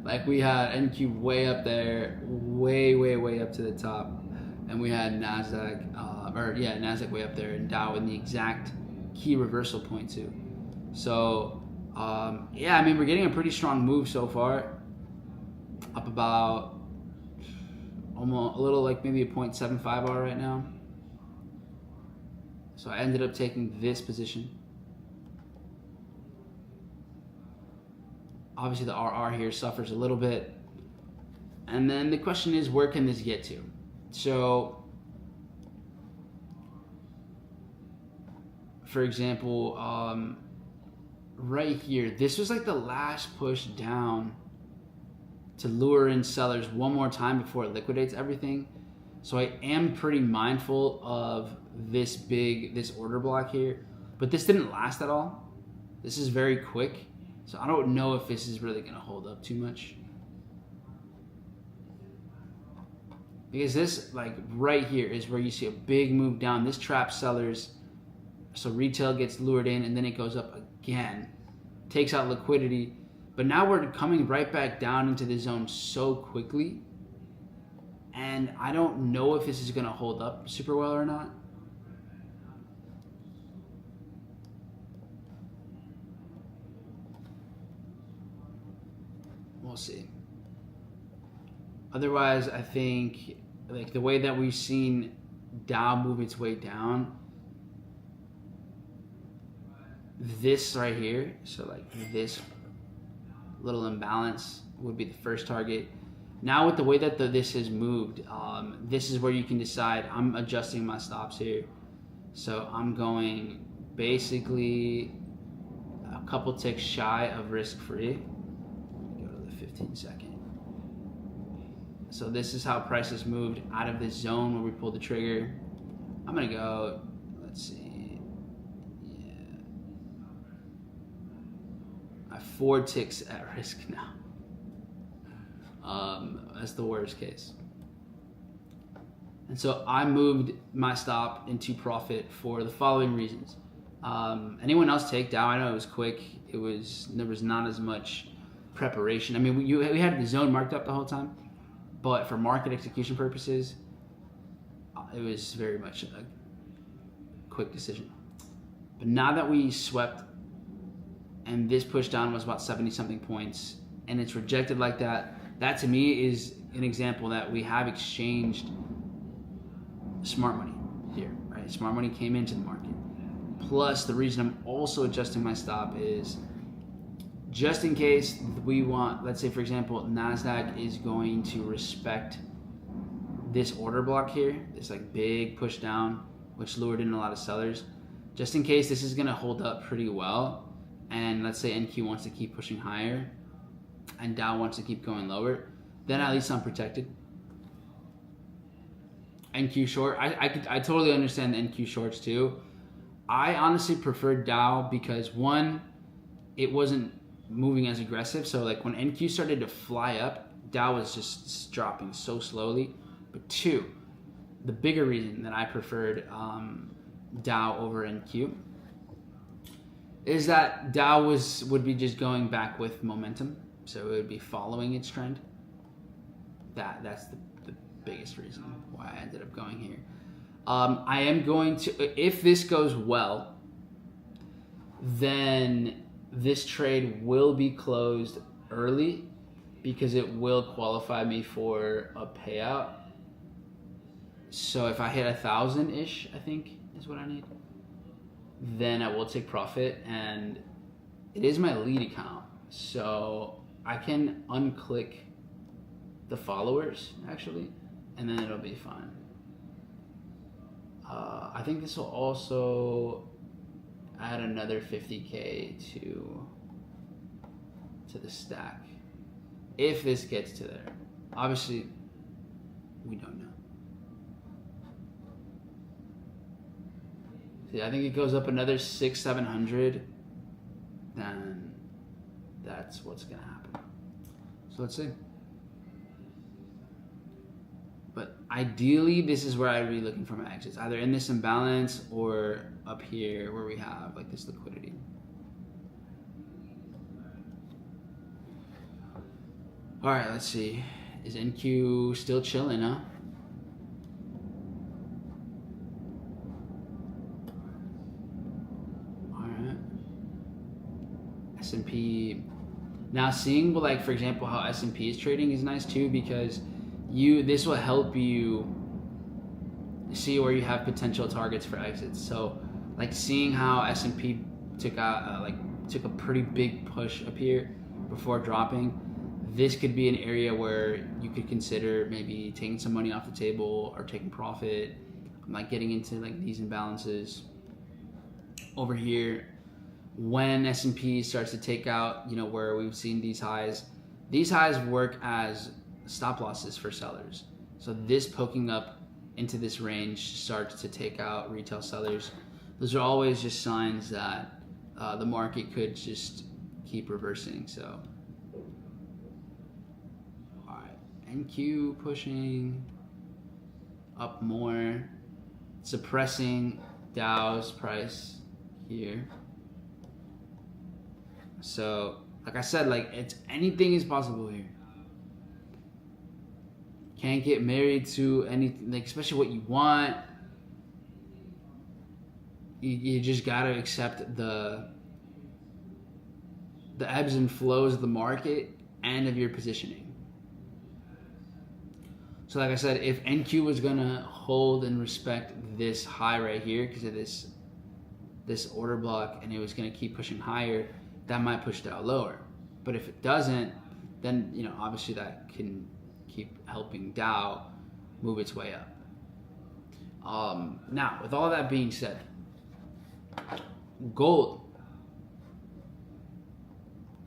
Like we had NQ way up there, way up to the top, and we had NASDAQ, NASDAQ way up there, and Dow in the exact key reversal point too. So yeah, I mean we're getting a pretty strong move so far, up about almost a little like maybe a 0.75 R right now. So I ended up taking this position. Obviously the RR here suffers a little bit. And then the question is, where can this get to? So, for example, right here, this was like the last push down to lure in sellers one more time before it liquidates everything. So I am pretty mindful of this order block here, but this didn't last at all. This is very quick. So I don't know if this is really gonna hold up too much. Because this, like right here, is where you see a big move down. This traps sellers. So retail gets lured in and then it goes up again. Takes out liquidity. But now we're coming right back down into the zone so quickly. And I don't know if this is going to hold up super well or not. We'll see. Otherwise, I think like the way that we've seen Dow move its way down, this right here, so like this little imbalance would be the first target. Now with the way that this has moved, this is where you can decide. I'm adjusting my stops here. So I'm going basically a couple ticks shy of risk-free. Go to the 15 second. So this is how prices moved out of this zone where we pulled the trigger. I'm gonna go let's see. Yeah. I have 4 ticks at risk now. That's the worst case. And so I moved my stop into profit for the following reasons. Anyone else take Dow? I know it was quick. There was not as much preparation. I mean, we had the zone marked up the whole time, but for market execution purposes, it was very much a quick decision. But now that we swept, and this push down was about 70 something points, and it's rejected like that, that to me is an example that we have exchanged smart money here, right? Smart money came into the market. Plus, the reason I'm also adjusting my stop is just in case we want, let's say for example, NASDAQ is going to respect this order block here, this like big push down, which lured in a lot of sellers. Just in case this is gonna hold up pretty well, and let's say NQ wants to keep pushing higher, and Dow wants to keep going lower, then at least I'm protected. NQ short, I totally understand the NQ shorts too. I honestly prefer Dow because one, it wasn't moving as aggressive. So like when NQ started to fly up, Dow was just dropping so slowly. But two, the bigger reason that I preferred Dow over NQ is that Dow would be just going back with momentum, so it would be following its trend. That's the biggest reason why I ended up going here. I am going to, if this goes well, then this trade will be closed early because it will qualify me for a payout. So if I hit 1,000-ish, I think is what I need, then I will take profit, and it is my lead account, so I can unclick the followers actually, and then it'll be fine. I think this will also add another 50K to the stack if this gets to there. Obviously, we don't know. See, I think it goes up another 600-700, then that's what's gonna happen. So let's see. But ideally, this is where I'd be looking for my exits, either in this imbalance or up here where we have like this liquidity. All right, let's see. Is NQ still chilling, huh? All right. S&P. Now seeing, like, for example, how S&P is trading is nice too, because this will help you see where you have potential targets for exits. So like seeing how S&P took a pretty big push up here before dropping, this could be an area where you could consider maybe taking some money off the table or taking profit. I'm like getting into like these imbalances over here. When S&P starts to take out, you know, where we've seen these highs work as stop losses for sellers. So this poking up into this range starts to take out retail sellers. Those are always just signs that the market could just keep reversing. So, all right, NQ pushing up more, suppressing Dow's price here. So, like I said, like anything is possible here. Can't get married to anything, like especially what you want. You just gotta accept the ebbs and flows of the market and of your positioning. So like I said, if NQ was gonna hold and respect this high right here because of this order block, and it was gonna keep pushing higher, that might push Dow lower. But if it doesn't, then you know obviously that can keep helping Dow move its way up. Now, with all that being said, gold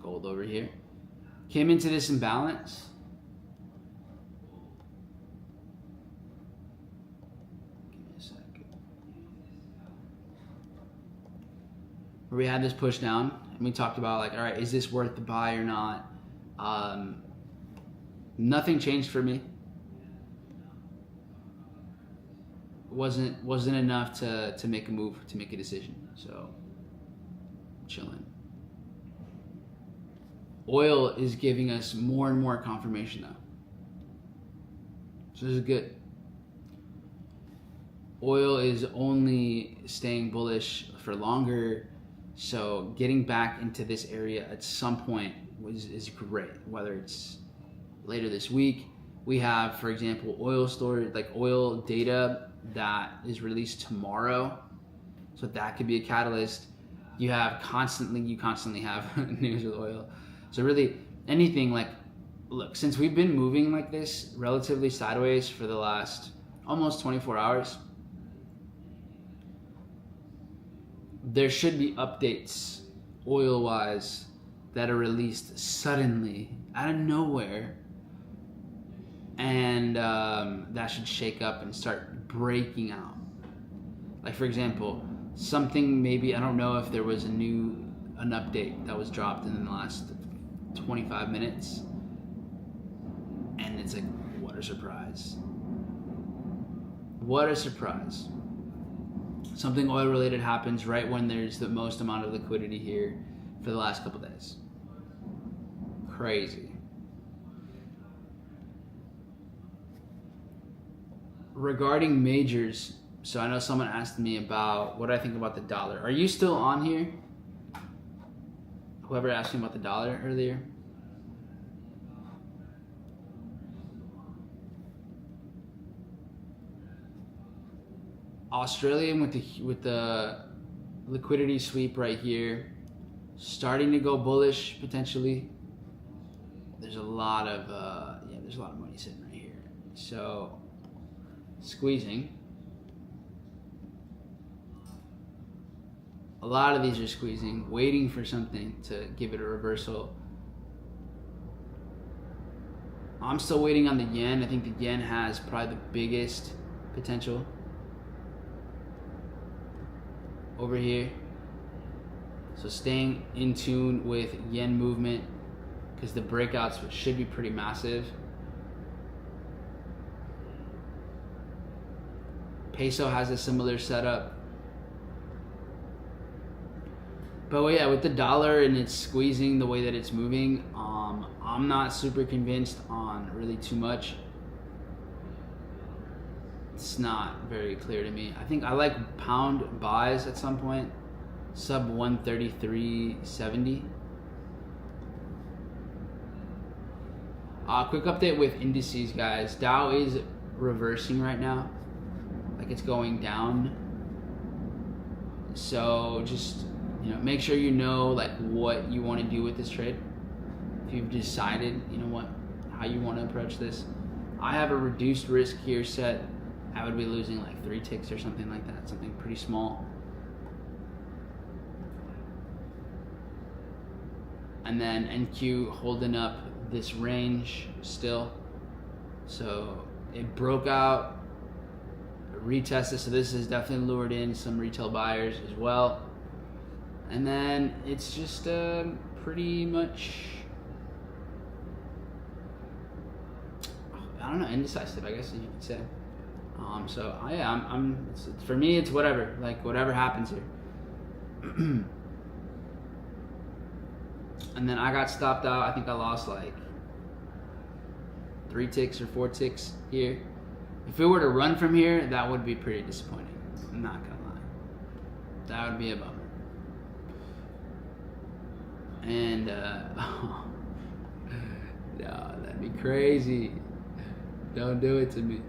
over here came into this imbalance. Give me a second. where we had this push down, and we talked about like, all right, is this worth the buy or not? Nothing changed for me. Wasn't enough to make a move, to make a decision. So chilling. Oil is giving us more and more confirmation though. So this is good. Oil is only staying bullish for longer. So getting back into this area at some point is great. Whether it's later this week, we have, for example, oil storage, like oil data that is released tomorrow. So that could be a catalyst. You constantly have news with oil. So really anything like, look, since we've been moving like this relatively sideways for the last almost 24 hours, there should be updates oil-wise that are released suddenly out of nowhere, and that should shake up and start breaking out. Like for example, something maybe, I don't know if there was an update that was dropped in the last 25 minutes, and it's like, what a surprise. What a surprise. Something oil related happens right when there's the most amount of liquidity here for the last couple days. Crazy. Regarding majors, so I know someone asked me about what I think about the dollar. Are you still on here? Whoever asked me about the dollar earlier. Australian with the liquidity sweep right here, starting to go bullish potentially. There's a lot of there's a lot of money sitting right here. So squeezing. A lot of these are squeezing, waiting for something to give it a reversal. I'm still waiting on the yen. I think the yen has probably the biggest potential over here. So staying in tune with yen movement, because the breakouts should be pretty massive. Peso has a similar setup. But yeah, with the dollar and it's squeezing the way that it's moving, I'm not super convinced on really too much. It's not very clear to me. I think I like pound buys at some point, sub 133.70. Quick update with indices, guys. Dow is reversing right now, like it's going down. So just make sure you know like what you want to do with this trade. If you've decided, how you want to approach this. I have a reduced risk here set. I would be losing like 3 ticks or something like that, something pretty small. And then NQ holding up this range still. So it broke out, retested, so this has definitely lured in some retail buyers as well. And then it's just pretty much, I don't know, indecisive, I guess you could say. So for me, it's whatever, like whatever happens here. And then I got stopped out. I think I lost like 3 ticks or 4 ticks here. If it were to run from here, that would be pretty disappointing. I'm not gonna lie. That would be a bummer. And no, that'd be crazy. Don't do it to me.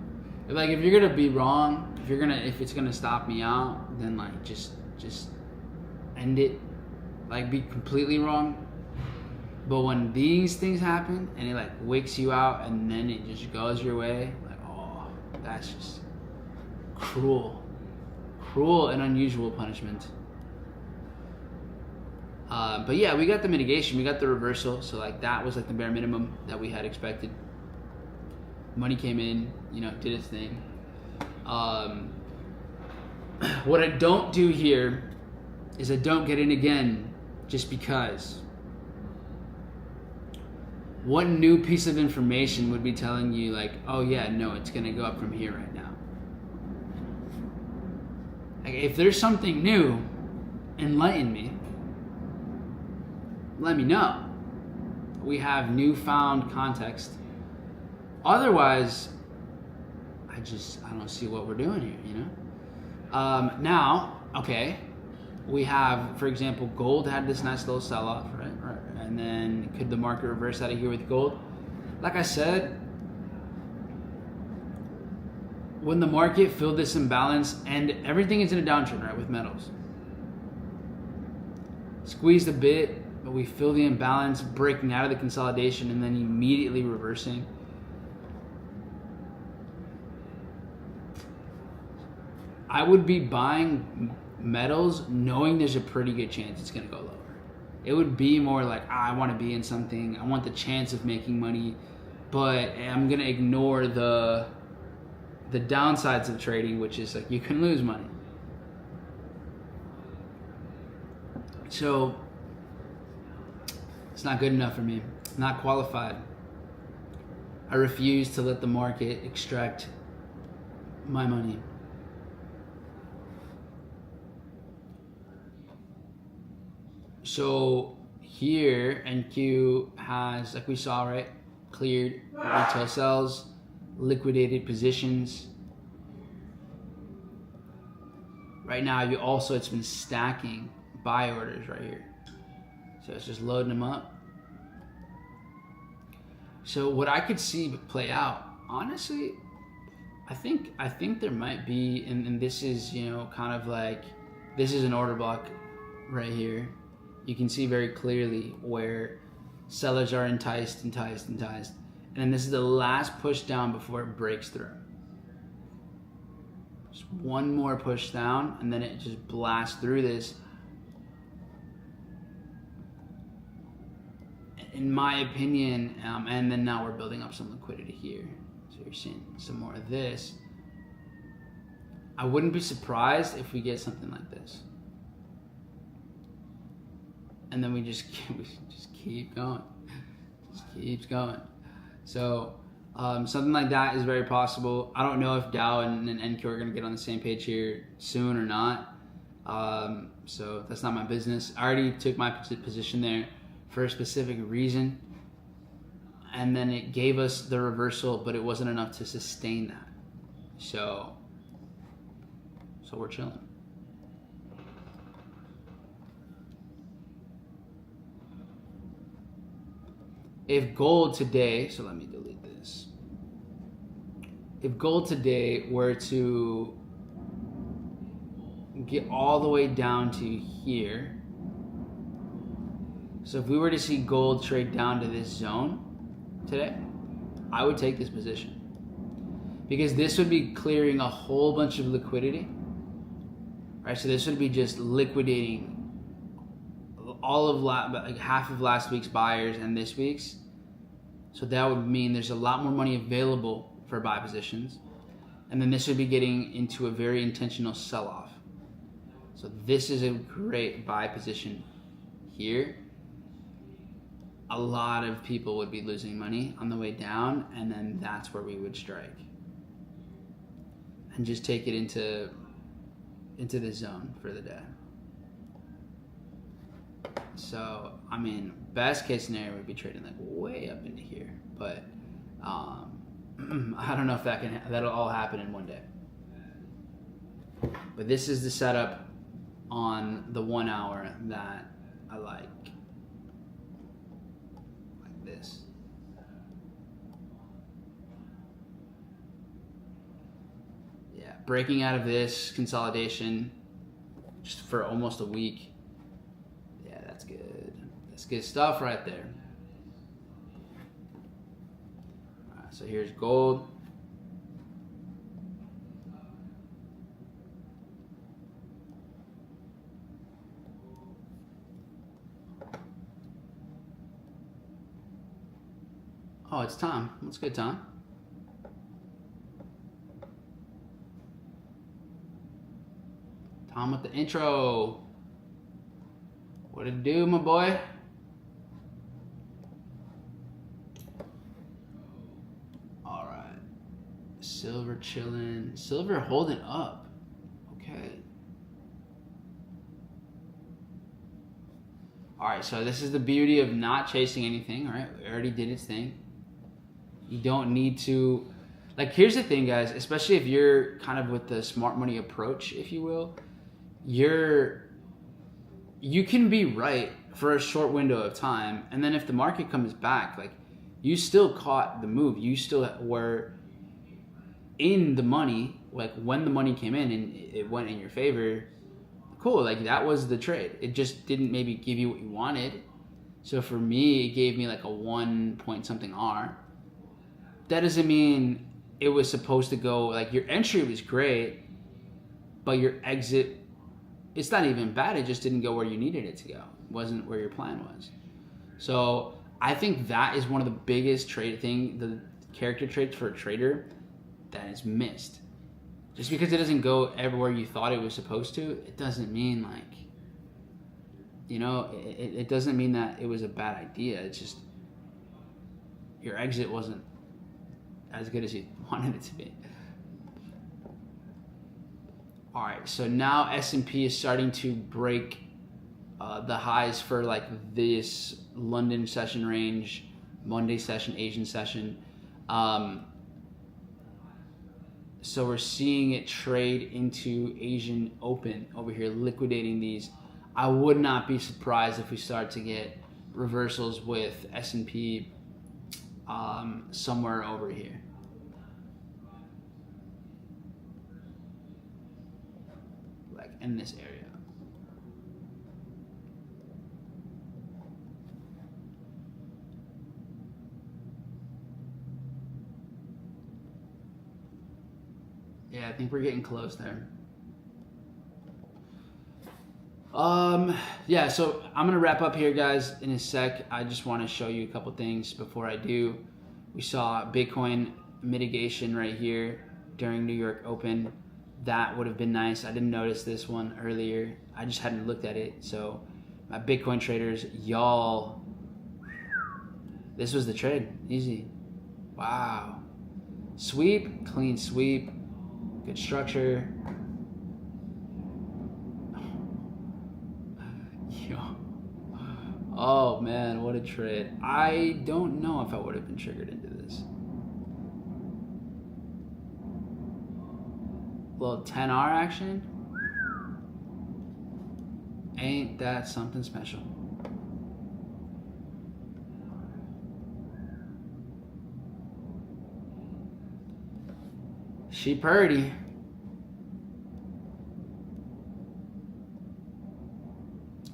Like if you're gonna be wrong, if it's gonna stop me out, then like just end it. Like be completely wrong. But when these things happen and it like wakes you out and then it just goes your way, like that's just cruel and unusual punishment. But yeah, we got the mitigation, we got the reversal, so like that was like the bare minimum that we had expected. Money came in, did its thing. What I don't do here is a don't get in again just because. What new piece of information would be telling you like, oh yeah, no, it's gonna go up from here right now? Like, if there's something new, enlighten me. Let me know. We have newfound context. Otherwise, I don't see what we're doing here, you know? Now, okay, we have, for example, gold had this nice little sell-off, right? And then could the market reverse out of here with gold? Like I said, when the market filled this imbalance, and everything is in a downtrend, right, with metals. Squeezed a bit, but we fill the imbalance, breaking out of the consolidation, and then immediately reversing. I would be buying metals knowing there's a pretty good chance it's going to go lower. It would be more like, I want to be in something, I want the chance of making money, but I'm going to ignore the downsides of trading, which is like you can lose money. So it's not good enough for me. I'm not qualified. I refuse to let the market extract my money. So here, NQ has, like we saw, right, cleared retail sells, liquidated positions. Right now, it's been stacking buy orders right here. So it's just loading them up. So what I could see play out, honestly, I think there might be, and this is, you know, kind of like, this is an order block right here. You can see very clearly where sellers are enticed. And then this is the last push down before it breaks through. Just one more push down, and then it just blasts through this. In my opinion, and then now we're building up some liquidity here. So you're seeing some more of this. I wouldn't be surprised if we get something like this. And then we just keep going. Just keeps going. So something like that is very possible. I don't know if Dow and NQ are going to get on the same page here soon or not. So that's not my business. I already took my position there for a specific reason. And then it gave us the reversal, but it wasn't enough to sustain that. So we're chilling. If gold today, so let me delete this. If gold today were to get all the way down to here, so if we were to see gold trade down to this zone today, I would take this position. Because this would be clearing a whole bunch of liquidity. Right, so this would be just liquidating all of like half of last week's buyers and this week's. So that would mean there's a lot more money available for buy positions. And then this would be getting into a very intentional sell-off. So this is a great buy position here. A lot of people would be losing money on the way down, and then that's where we would strike. And just take it into the zone for the day. So, I mean, best case scenario would be trading like way up into here, but I don't know if that'll all happen in one day. But this is the setup on the 1 hour that I like this. Yeah, breaking out of this consolidation just for almost a week. Yeah, that's good. That's good stuff right there. All right, so here's gold. Oh, it's time. Let's get time. Tom with the intro. What it do, my boy? All right. Silver chilling. Silver holding up. Okay. All right, so this is the beauty of not chasing anything, all right? It already did its thing. You don't need to, like, here's the thing, guys, especially if you're kind of with the smart money approach, if you will, you can be right for a short window of time, and then if the market comes back, like, you still caught the move. You still were in the money, like, when the money came in and it went in your favor. Cool, like, that was the trade. It just didn't maybe give you what you wanted. So for me, it gave me like a 1 point something R. That doesn't mean it was supposed to go, like, your entry was great, but your exit, it's not even bad. It just didn't go where you needed it to go. It wasn't where your plan was. So I think that is one of the biggest the character traits for a trader that is missed. Just because it doesn't go everywhere you thought it was supposed to, it doesn't mean, like, you know, it doesn't mean that it was a bad idea. It's just your exit wasn't as good as you wanted it to be. All right, so now S&P is starting to break the highs for, like, this London session range, Monday session, Asian session. So we're seeing it trade into Asian open over here, liquidating these. I would not be surprised if we start to get reversals with S&P somewhere over here. Like in this area. Yeah, I think we're getting close there. Yeah, so I'm gonna wrap up here, guys, in a sec. I just want to show you a couple things before I do. We saw Bitcoin mitigation right here during New York Open. That would have been nice. I didn't notice this one earlier. I just hadn't looked at it. So my Bitcoin traders, y'all, this was the trade. Easy. Wow. Sweep, clean sweep. Good structure. Yo. Oh man, what a trade. I don't know if I would have been triggered into this. Little 10R action. Ain't that something special? She purdy.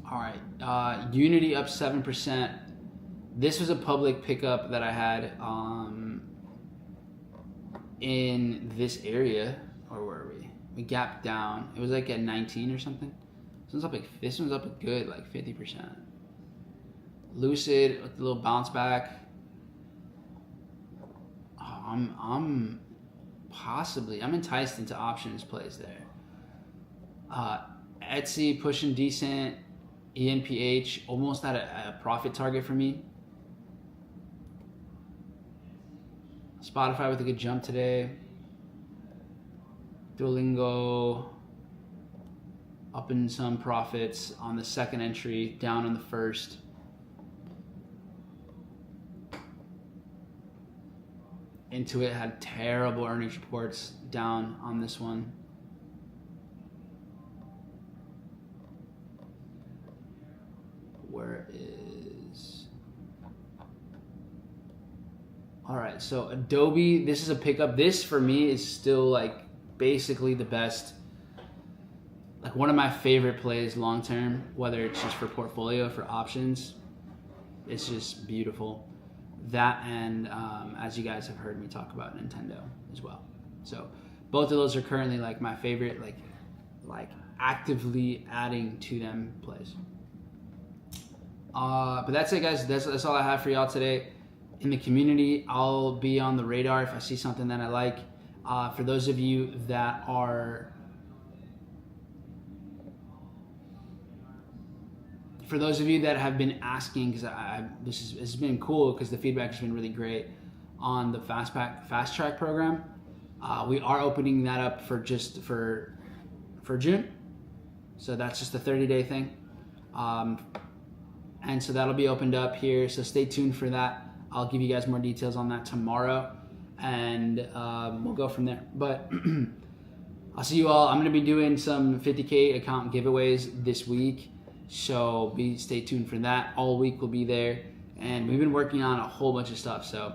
All right, Unity up 7%. This was a public pickup that I had in this area, or where are we? We gapped down. It was like at 19 or something. This one's up a good like 50%. Lucid with a little bounce back. Oh, I'm enticed into options plays there. Etsy pushing decent. ENPH almost at a profit target for me. Spotify with a good jump today. Duolingo up in some profits on the second entry, down on the first. Intuit had terrible earnings reports, down on this one. Where is... All right, so Adobe, this is a pickup. This for me is still like basically the best, like one of my favorite plays long term, whether it's just for portfolio, for options. It's just beautiful. That and as you guys have heard me talk about, Nintendo as well. So both of those are currently like my favorite, like actively adding to them plays. But that's it, guys. That's all I have for y'all today. In the community, I'll be on the radar if I see something that I like. For those of you that are for those of you that have been asking, because this has been cool because the feedback has been really great on the fast track program. We are opening that up for June, so that's just a 30-day thing, and so that'll be opened up here. So stay tuned for that. I'll give you guys more details on that tomorrow, and we'll go from there. But I'll see you all. I'm going to be doing some 50K account giveaways this week, so stay tuned for that. All week we'll be there, and we've been working on a whole bunch of stuff. So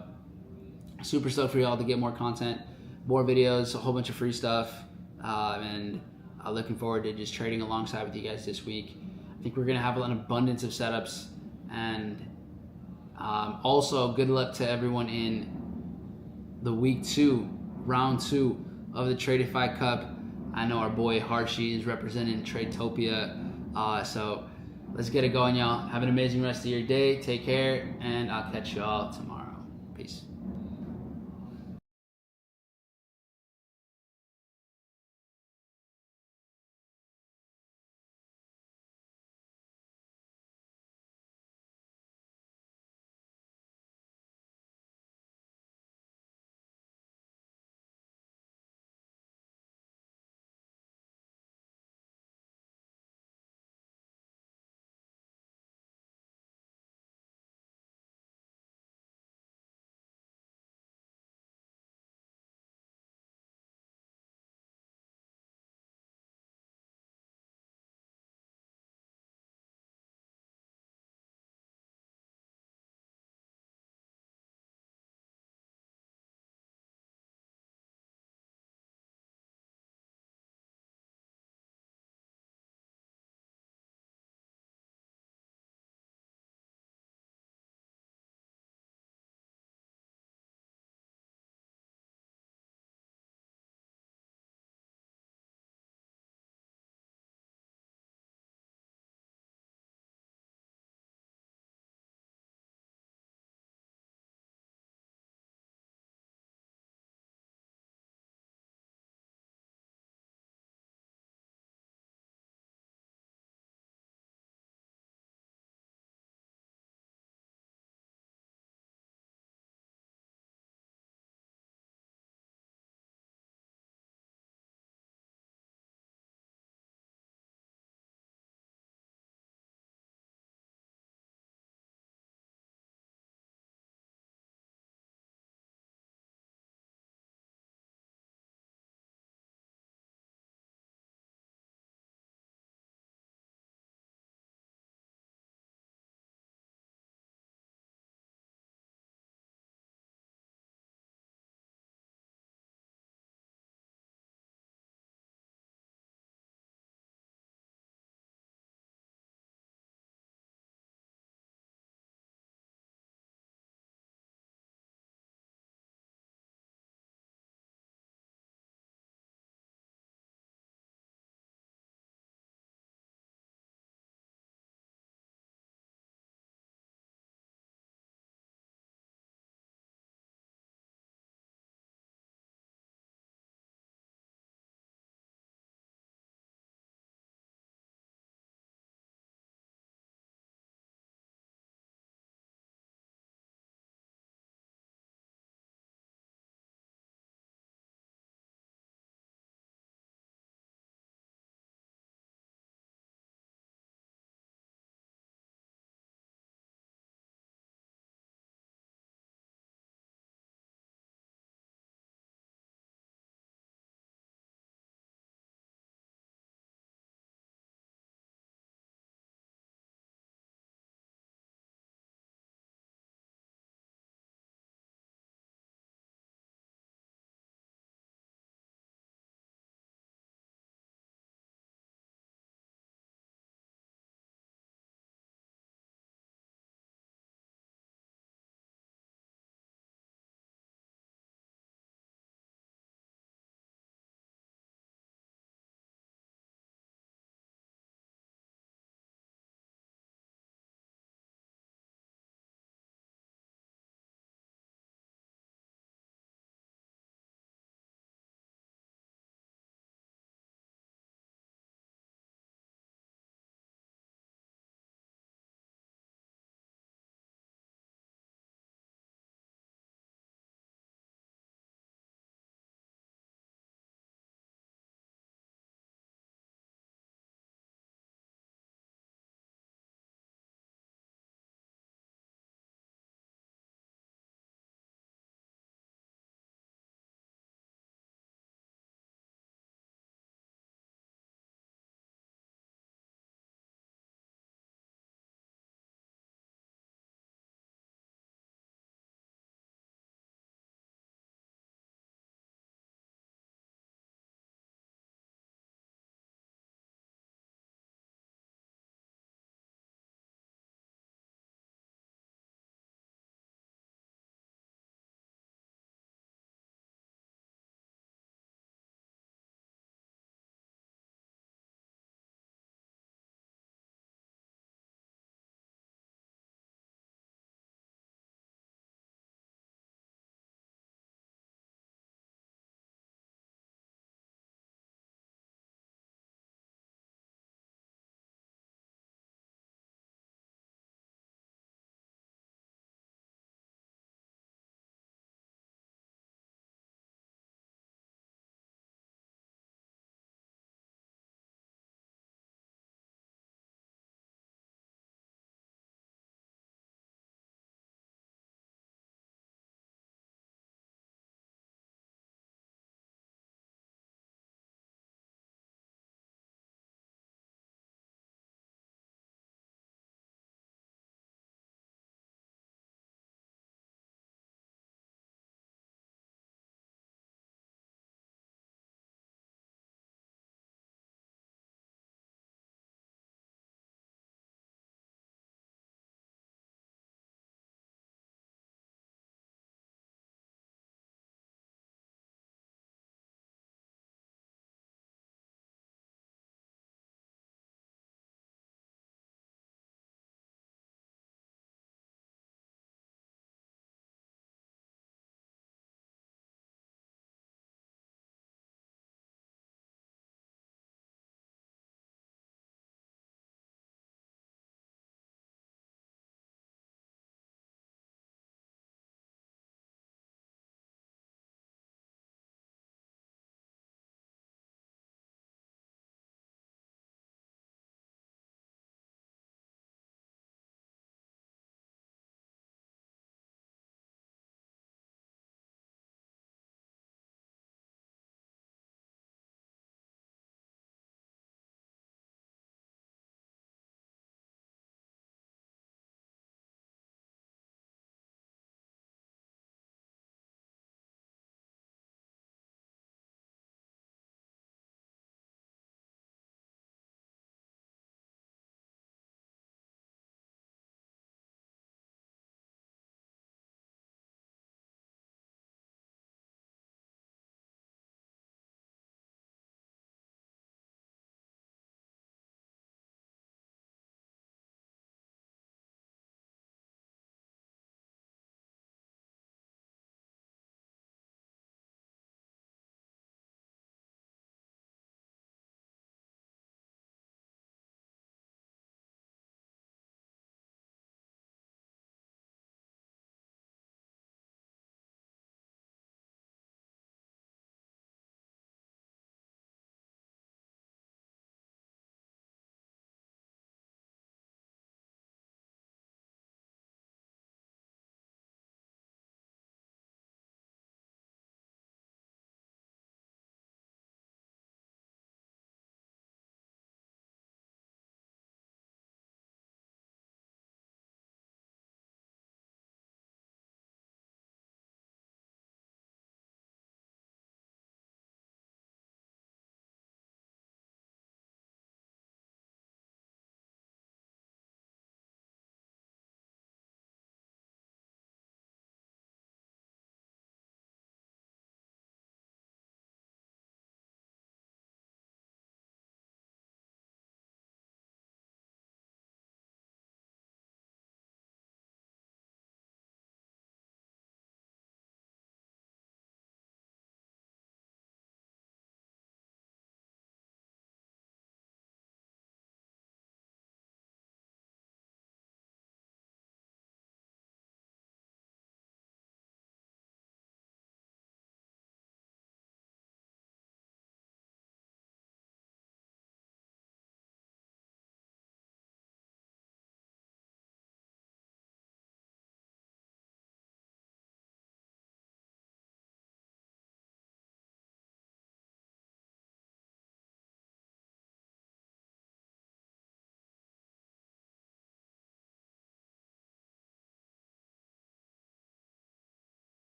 super stoked for y'all to get more content, more videos, a whole bunch of free stuff, and looking forward to just trading alongside with you guys this week. I think we're going to have an abundance of setups, and also good luck to everyone in the week 2, round 2 of the Tradeify Cup. I know our boy Harshi is representing Tradetopia, so let's get it going, y'all. Have an amazing rest of your day. Take care, and I'll catch y'all tomorrow. Peace.